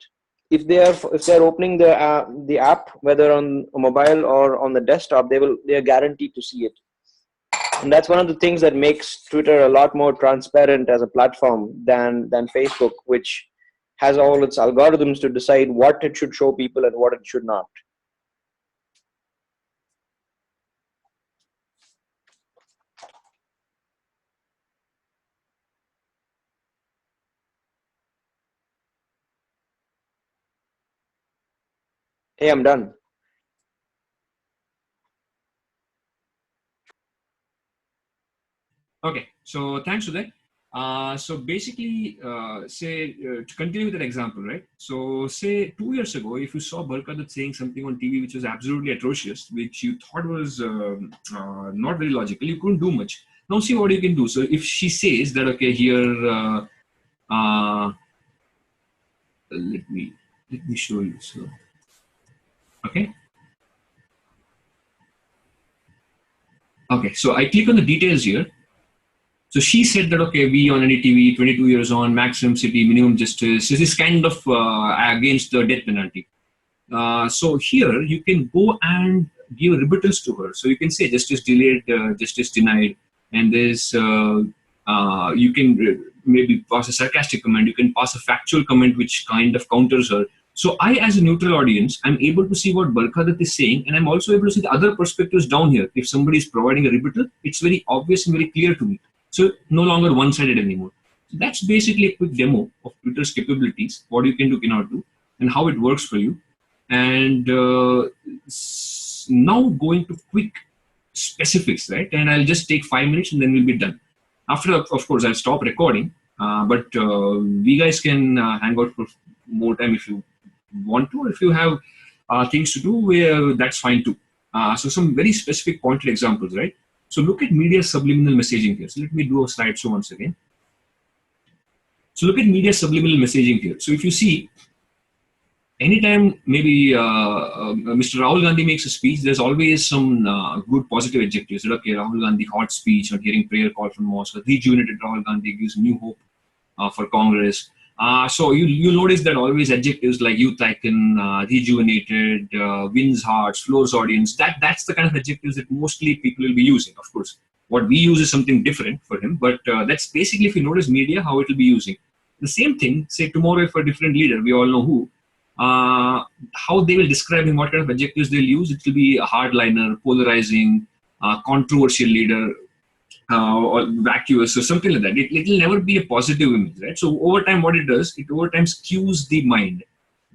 If they're opening the app, whether on a mobile or on the desktop, they are guaranteed to see it. And that's one of the things that makes Twitter a lot more transparent as a platform than Facebook, which has all its algorithms to decide what it should show people and what it should not. Hey, I'm done. Okay, so thanks for that. So basically, to continue with that example, right? So say 2 years ago, if you saw Barkhadat saying something on TV which was absolutely atrocious, which you thought was not very logical, you couldn't do much. Now see what you can do. So if she says that, okay, here, let me show you. So, okay. Okay, so I click on the details here. So she said that, okay, we on NDTV, 22 years on, maximum city, minimum justice. This is kind of against the death penalty. So here you can go and give rebuttals to her. So you can say justice delayed, justice denied, and there's you can maybe pass a sarcastic comment. You can pass a factual comment which kind of counters her. So I, as a neutral audience, I'm able to see what Barkhadat is saying, and I'm also able to see the other perspectives down here. If somebody is providing a rebuttal, it's very obvious and very clear to me. So no longer one-sided anymore. So that's basically a quick demo of Twitter's capabilities, what you can do, cannot do, and how it works for you. And now going to quick specifics, right? And I'll just take 5 minutes and then we'll be done. After, of course, I'll stop recording, but we guys can hang out for more time if you want to, or if you have things to do, that's fine too. So some very specific pointed examples, right? So look at media subliminal messaging here. So let me do a slideshow once again. So look at media subliminal messaging here. So if you see, anytime maybe Mr. Rahul Gandhi makes a speech, there's always some good positive adjectives. Okay, Rahul Gandhi, hot speech, or hearing prayer call from mosque, rejuvenated Rahul Gandhi, gives new hope for Congress. So you'll notice that always adjectives like youth icon, rejuvenated, wins hearts, floors audience, that's the kind of adjectives that mostly people will be using. Of course, what we use is something different for him, but that's basically, if you notice media, how it will be using. The same thing, say tomorrow if a different leader, we all know who, how they will describe him, what kind of adjectives they'll use. It will be a hardliner, polarizing, controversial leader, or vacuous or something like that. It will never be a positive image, right? So over time, what it does, it over time skews the mind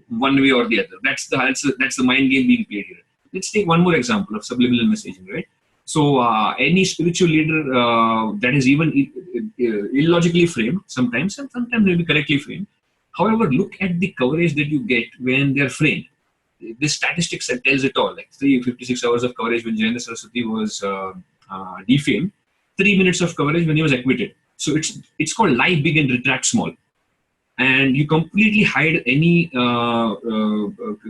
one way or the other. That's the mind game being played here. Let's take one more example of subliminal messaging, right? So any spiritual leader that is even illogically framed sometimes, and sometimes maybe correctly framed. However, look at the coverage that you get when they're framed. This statistics that tells it all. Like 356 hours of coverage when Jayendra Saraswati was defamed, 3 minutes of coverage when he was acquitted. So it's called lie big and retract small. And you completely hide any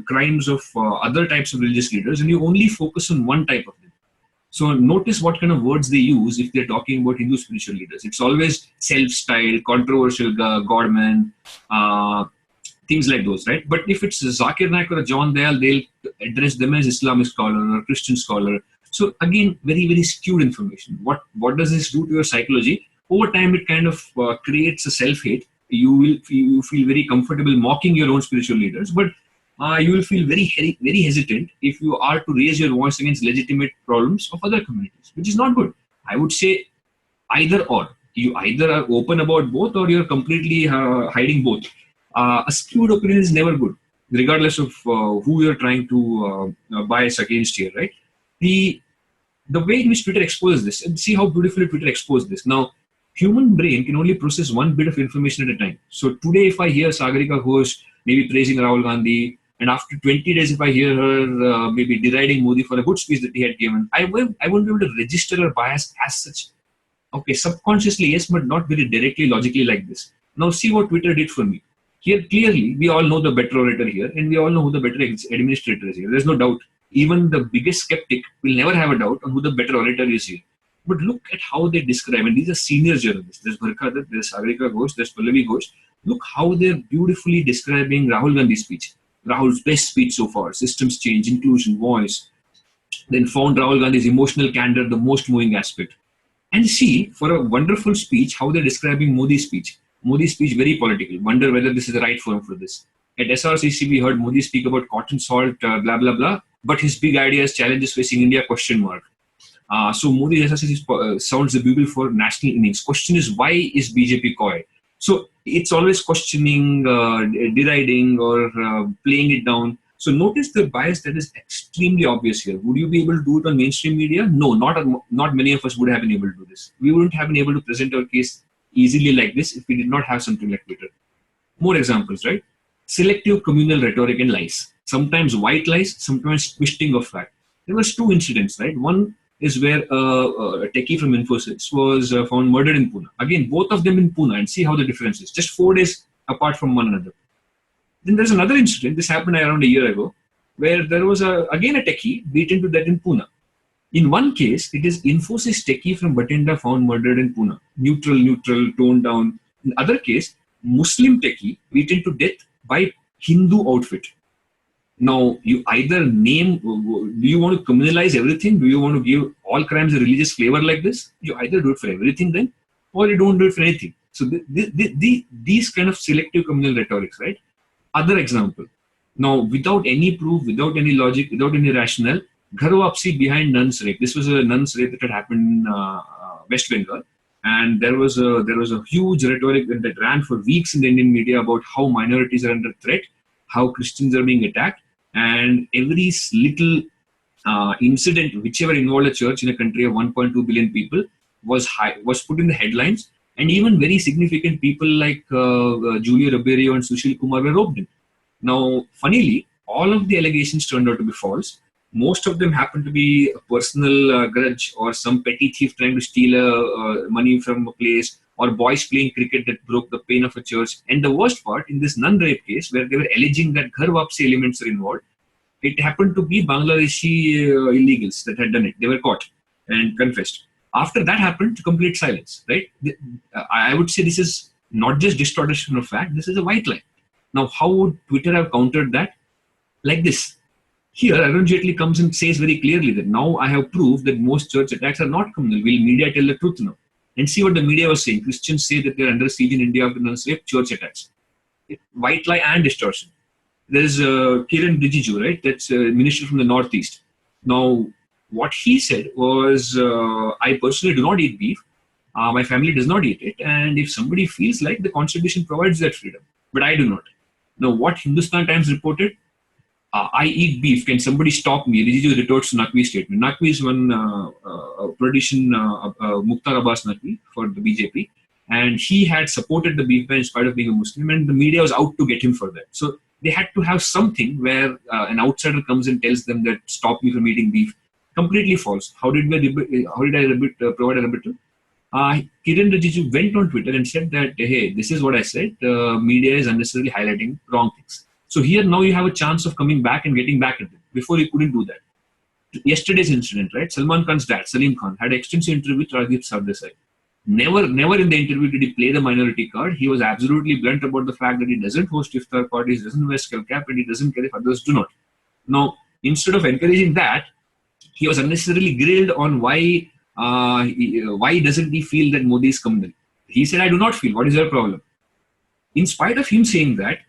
crimes of other types of religious leaders, and you only focus on one type of them. So notice what kind of words they use if they're talking about Hindu spiritual leaders. It's always self-styled, controversial godman, things like those, right? But if it's Zakir Naik or a John Dayal, they'll address them as Islamic scholar or Christian scholar. So again, very, very skewed information. What does this do to your psychology? Over time, it kind of creates a self-hate. You feel very comfortable mocking your own spiritual leaders, but you will feel very hesitant if you are to raise your voice against legitimate problems of other communities, which is not good. I would say either or. You either are open about both, or you're completely hiding both. A skewed opinion is never good, regardless of who you're trying to bias against here, right? The way in which Twitter exposes this, and see how beautifully Twitter exposed this. Now, human brain can only process one bit of information at a time. So today, if I hear Sagarika Ghosh maybe praising Rahul Gandhi, and after 20 days, if I hear her maybe deriding Modi for a good speech that he had given, I won't be able to register her bias as such. Okay, subconsciously, yes, but not very directly, logically like this. Now, see what Twitter did for me. Here, clearly, we all know the better orator here, and we all know who the better administrator is here. There's no doubt. Even the biggest skeptic will never have a doubt on who the better orator is here. But look at how they describe, and these are senior journalists. There's Barkhadat, there's Sagarika Ghosh, there's Pallavi Ghosh. Look how they're beautifully describing Rahul Gandhi's speech. Rahul's best speech so far, systems change, inclusion, voice. Then found Rahul Gandhi's emotional candor the most moving aspect. And see, for a wonderful speech, how they're describing Modi's speech. Modi's speech, very political. Wonder whether this is the right forum for this. At SRCC, we heard Modi speak about cotton salt, blah, blah, blah. But his big ideas, challenges facing India, question mark. So Modi's SRCC sounds the bugle for national innings. Question is, why is BJP coy? So it's always questioning, deriding, or playing it down. So notice the bias that is extremely obvious here. Would you be able to do it on mainstream media? No, not many of us would have been able to do this. We wouldn't have been able to present our case easily like this if we did not have something like Twitter. More examples, right? Selective communal rhetoric and lies. Sometimes white lies, sometimes twisting of fact. There was 2 incidents, right? One is where a techie from Infosys was found murdered in Pune. Again, both of them in Pune, and see how the difference is. Just 4 days apart from one another. Then there's another incident, this happened around a year ago, where there was again a techie beaten to death in Pune. In one case, it is Infosys techie from Bathinda found murdered in Pune. Neutral, toned down. In the other case, Muslim techie beaten to death by Hindu outfit. Now, you either name, do you want to communalize everything? Do you want to give all crimes a religious flavor like this? You either do it for everything then, or you don't do it for anything. So these kind of selective communal rhetorics, right? Other example, Now, without any proof, without any logic, without any rationale, Ghar Wapsi behind nuns rape. This was a nuns rape that had happened in West Bengal, and there was a huge rhetoric that ran for weeks in the Indian media about how minorities are under threat, how Christians are being attacked, and every little incident, whichever involved a church in a country of 1.2 billion people, was put in the headlines, and even very significant people like Giulio Roberio and Sushil Kumar were roped in. Now, funnily, all of the allegations turned out to be false. Most of them happened to be a personal grudge or some petty thief trying to steal money from a place, or boys playing cricket that broke the pane of a church. And the worst part, in this nun rape case, where they were alleging that Ghar Wapsi elements are involved, it happened to be Bangladeshi illegals that had done it. They were caught and confessed. After that happened, complete silence, right? I would say this is not just distortion of fact, this is a white lie. Now, how would Twitter have countered that? Like this. Here, Arun Jaitley comes and says very clearly that now I have proved that most church attacks are not communal. Will media tell the truth now? And see what the media was saying. Christians say that they are under siege in India after nuns rape, church attacks. White lie and distortion. There is Kiran Rijiju, right? That's a minister from the Northeast. Now, what he said was, I personally do not eat beef. My family does not eat it. And if somebody feels like, the Constitution provides that freedom. But I do not. Now, what Hindustan Times reported, I eat beef. Can somebody stop me? Rijiju retorts to Naqvi's statement. Naqvi is one politician, Mukhtar Abbas Naqvi, for the BJP. And he had supported the beef ban in spite of being a Muslim. And the media was out to get him for that. So they had to have something where an outsider comes and tells them that stop me from eating beef. Completely false. How did I provide a rebuttal? Kiran Rijiju went on Twitter and said that, hey, this is what I said. Media is unnecessarily highlighting wrong things. So here now you have a chance of coming back and getting back at them. Before you couldn't do that. Yesterday's incident, right? Salman Khan's dad, Salim Khan, had an extensive interview with Rajiv Sardesai. Never in the interview did he play the minority card. He was absolutely blunt about the fact that he doesn't host iftar parties, doesn't wear skull cap, and he doesn't care if others do not. Now, instead of encouraging that, he was unnecessarily grilled on why doesn't he feel that Modi is communal. He said, I do not feel. What is your problem? In spite of him saying that,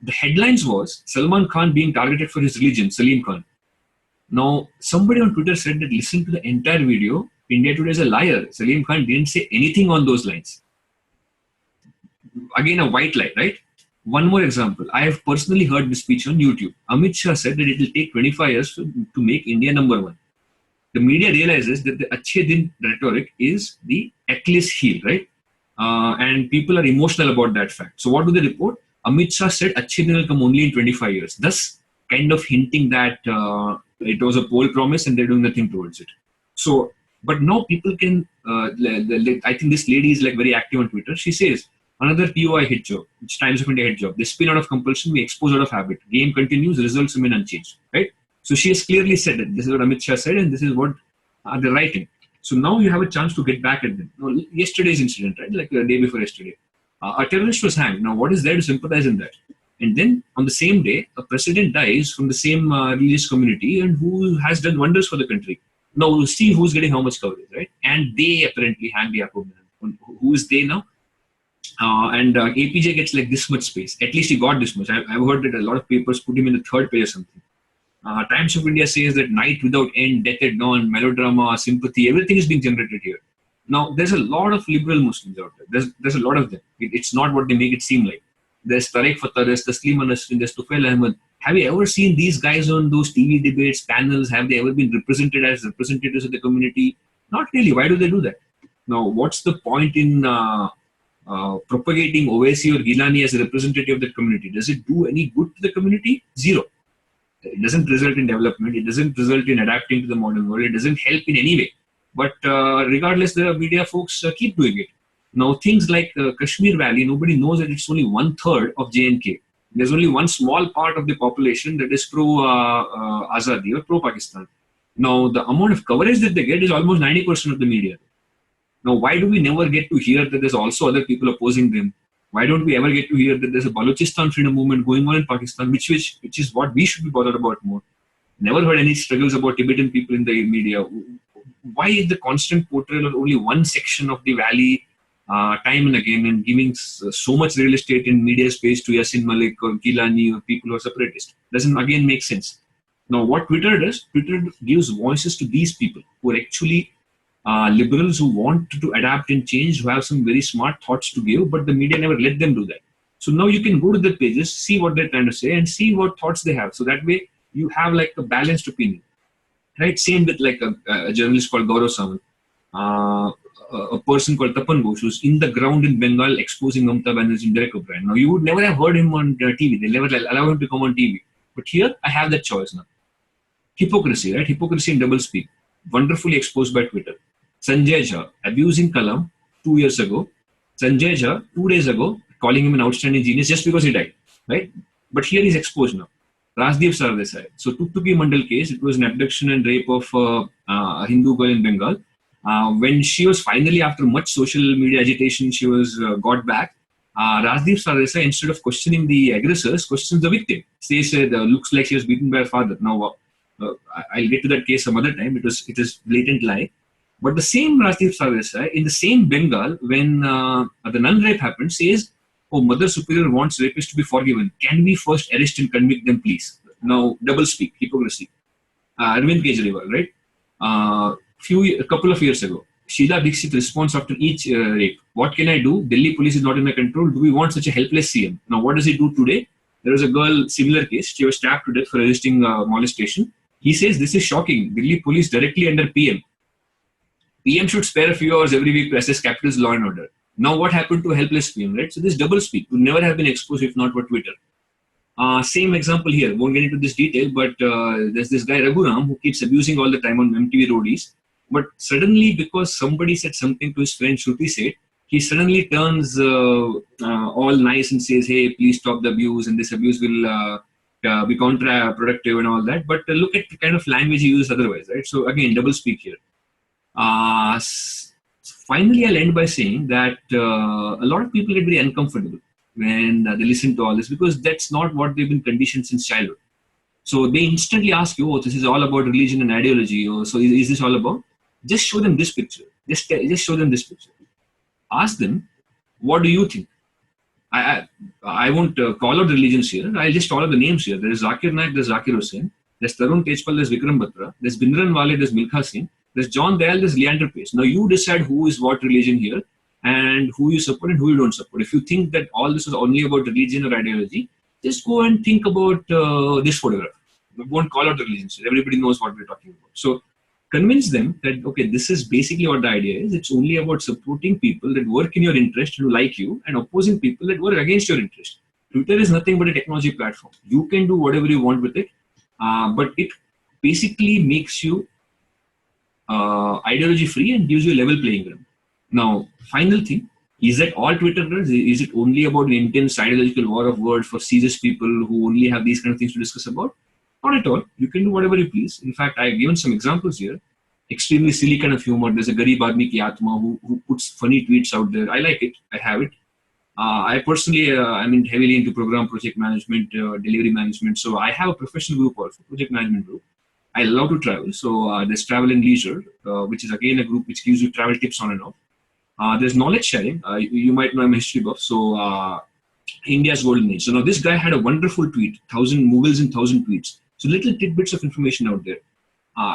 the headlines was Salman Khan being targeted for his religion, Salim Khan. Now, somebody on Twitter said that listen to the entire video. India Today is a liar. Salim Khan didn't say anything on those lines. Again, a white lie, right? One more example. I have personally heard this speech on YouTube. Amit Shah said that it will take 25 years to make India number one. The media realizes that the Achhe Din rhetoric is the Achilles heel, right? And people are emotional about that fact. So what do they report? Amit Shah said Achhe Din will come only in 25 years. Thus, kind of hinting that it was a poll promise and they're doing nothing towards it. So, but now people can, I think this lady is like very active on Twitter. She says, another POI hit job, which Times of India hit job. They spin out of compulsion, we expose out of habit. Game continues, results remain unchanged, right? So she has clearly said that this is what Amit Shah said and this is what they're writing. So now you have a chance to get back at them. Now, yesterday's incident, right? Like the day before yesterday. A terrorist was hanged. Now, what is there to sympathize in that? And then on the same day, a president dies from the same religious community and who has done wonders for the country. Now, we'll see who's getting how much coverage, right? And they apparently hanged Yaqub Milan. Who is they now? And APJ gets like this much space. At least he got this much. I've heard that a lot of papers put him in the third page or something. Times of India says that night without end, death at dawn, melodrama, sympathy, everything is being generated here. Now, there's a lot of liberal Muslims out there. There's a lot of them. It's not what they make it seem like. There's Tariq Fatah, there's Taslima Nasrin, there's Tufail Ahmed. Have you ever seen these guys on those TV debates, panels? Have they ever been represented as representatives of the community? Not really. Why do they do that? Now, what's the point in propagating Owaisi or Gilani as a representative of the community? Does it do any good to the community? Zero. It doesn't result in development. It doesn't result in adapting to the modern world. It doesn't help in any way. But regardless, the media folks keep doing it. Now, things like Kashmir Valley, nobody knows that it's only 1/3 of J&K. There's only one small part of the population that is pro-Azadi or pro-Pakistan. Now, the amount of coverage that they get is almost 90% of the media. Now, why do we never get to hear that there's also other people opposing them? Why don't we ever get to hear that there's a Balochistan freedom movement going on in Pakistan, which is what we should be bothered about more? Never heard any struggles about Tibetan people in the media. Why is the constant portrayal of only one section of the valley time and again and giving so much real estate in media space to Yasin Malik or Gilani or people who are separatists doesn't again make sense. Now, what Twitter does, Twitter gives voices to these people who are actually liberals who want to adapt and change, who have some very smart thoughts to give, but the media never let them do that. So now you can go to the pages, see what they're trying to say, and see what thoughts they have. So that way you have like a balanced opinion, right? Same with like a journalist called Gaurav Samant, a person called Tapan Ghosh, who's in the ground in Bengal exposing Mamata Banerjee and Derek O'Brien. Now you would never have heard him on TV. They never allow him to come on TV. But here I have that choice now. Hypocrisy, right? Hypocrisy and doublespeak, wonderfully exposed by Twitter. Sanjay Jha abusing Kalam 2 years ago. Sanjay Jha 2 days ago calling him an outstanding genius just because he died, right? But here he's exposed now. Rajdeep Sardesai. So Tuktuki Mandal case, it was an abduction and rape of a Hindu girl in Bengal. When she was finally, after much social media agitation, she was got back. Rajdeep Sardesai, instead of questioning the aggressors, questions the victim. They said, looks like she was beaten by her father. Now, I'll get to that case some other time. It is blatant lie. But the same Rajdeep Sardesai, in the same Bengal, when the nun rape happened, says, "Oh, Mother Superior wants rapists to be forgiven. Can we first arrest and convict them, please?" Now, doublespeak, hypocrisy. Arvind Kejriwal, right? A couple of years ago, Sheila Dixit response after each rape. What can I do? Delhi police is not in my control. Do we want such a helpless CM? Now, what does he do today? There was a girl, similar case. She was stabbed to death for resisting molestation. He says, this is shocking. Delhi police directly under PM. PM should spare a few hours every week to assess capital's law and order. Now, what happened to a helpless PM, right? So this doublespeak would never have been exposed if not for Twitter. Same example here. Won't get into this detail, but there's this guy Raghuram who keeps abusing all the time on MTV Roadies. But suddenly, because somebody said something to his friend Shruti Seth, he suddenly turns all nice and says, "Hey, please stop the abuse, and this abuse will be counterproductive and all that." But look at the kind of language he uses otherwise, right? So again, doublespeak here. Finally, I'll end by saying that a lot of people get very uncomfortable when they listen to all this because that's not what they've been conditioned since childhood. So they instantly ask you, "Oh, this is all about religion and ideology. Or so is this all about?" Just show them this picture. Just show them this picture. Ask them, what do you think? I won't call out religions here. I'll just call out the names here. There's Zakir Naik, there's Zakir Hussain. There's Tarun Tejpal, there's Vikram Batra. There's Bindran Wale, there's Milkha Singh. There's John Dayal, there's Leander Pace. Now you decide who is what religion here and who you support and who you don't support. If you think that all this is only about religion or ideology, just go and think about this photograph. We won't call out the religions. Everybody knows what we're talking about. So convince them that, okay, this is basically what the idea is. It's only about supporting people that work in your interest and who like you and opposing people that work against your interest. Twitter is nothing but a technology platform. You can do whatever you want with it, but it basically makes you ideology free and gives you a level playing ground. Now, final thing, is that all Twitter does? Is it only about an intense ideological war of words for serious people who only have these kind of things to discuss about? Not at all. You can do whatever you please. In fact, I've given some examples here. Extremely silly kind of humor. There's a Garib Aadmi Ki Atma who puts funny tweets out there. I like it. I have it. I personally, I'm heavily into program project management, delivery management. So I have a professional group also, project management group. I love to travel. So there's Travel and Leisure, which is again a group which gives you travel tips on and off. There's knowledge sharing. You might know I'm a history buff. So India's Golden Age. So now this guy had a wonderful tweet, 1,000 Mughals and 1,000 tweets. So little tidbits of information out there.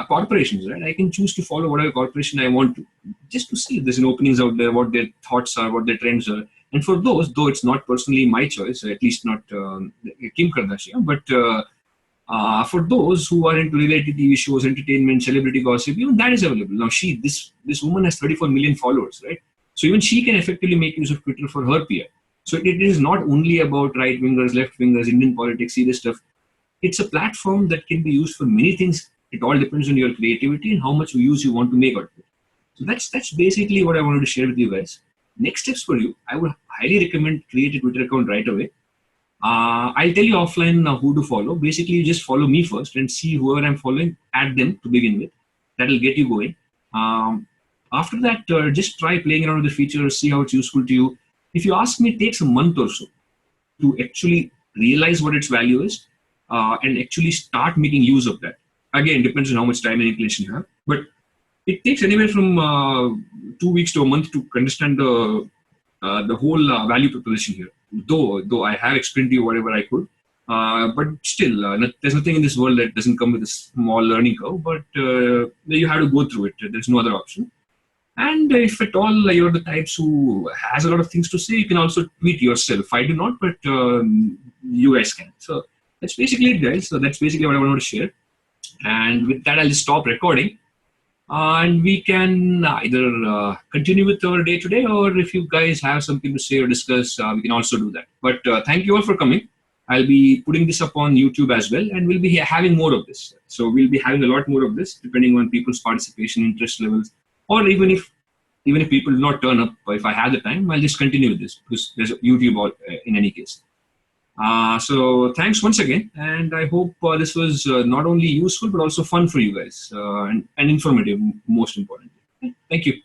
Corporations, right? I can choose to follow whatever corporation I want to, just to see if there's an openings out there, what their thoughts are, what their trends are. And for those, though it's not personally my choice, at least not Kim Kardashian, but for those who are into reality TV shows, entertainment, celebrity gossip, even that is available. Now this woman has 34 million followers, right? So even she can effectively make use of Twitter for her PR. So it is not only about right wingers, left wingers, Indian politics, serious stuff. It's a platform that can be used for many things. It all depends on your creativity and how much use you want to make out of it. So that's basically what I wanted to share with you guys. Next steps for you, I would highly recommend create a Twitter account right away. I'll tell you offline who to follow. Basically, you just follow me first and see whoever I'm following, add them to begin with. That'll get you going. After that, just try playing around with the features, see how it's useful to you. If you ask me, it takes a month or so to actually realize what its value is and actually start making use of that. Again, depends on how much time and inclination you have. But it takes anywhere from 2 weeks to a month to understand the the whole value proposition here. Though I have explained to you whatever I could, but still, there's nothing in this world that doesn't come with a small learning curve. But you have to go through it. There's no other option. And if at all you're the types who has a lot of things to say, you can also tweet yourself. I do not, but you guys can. So that's basically it, guys. So that's basically what I wanted to share. And with that, I'll just stop recording. And we can either continue with our day today, or if you guys have something to say or discuss, we can also do that. But thank you all for coming. I'll be putting this up on YouTube as well, and we'll be having more of this. So we'll be having a lot more of this, depending on people's participation, interest levels, or even if people do not turn up, if I have the time, I'll just continue with this because there's YouTube in any case. So thanks once again, and I hope this was not only useful but also fun for you guys and informative, most importantly. Thank you.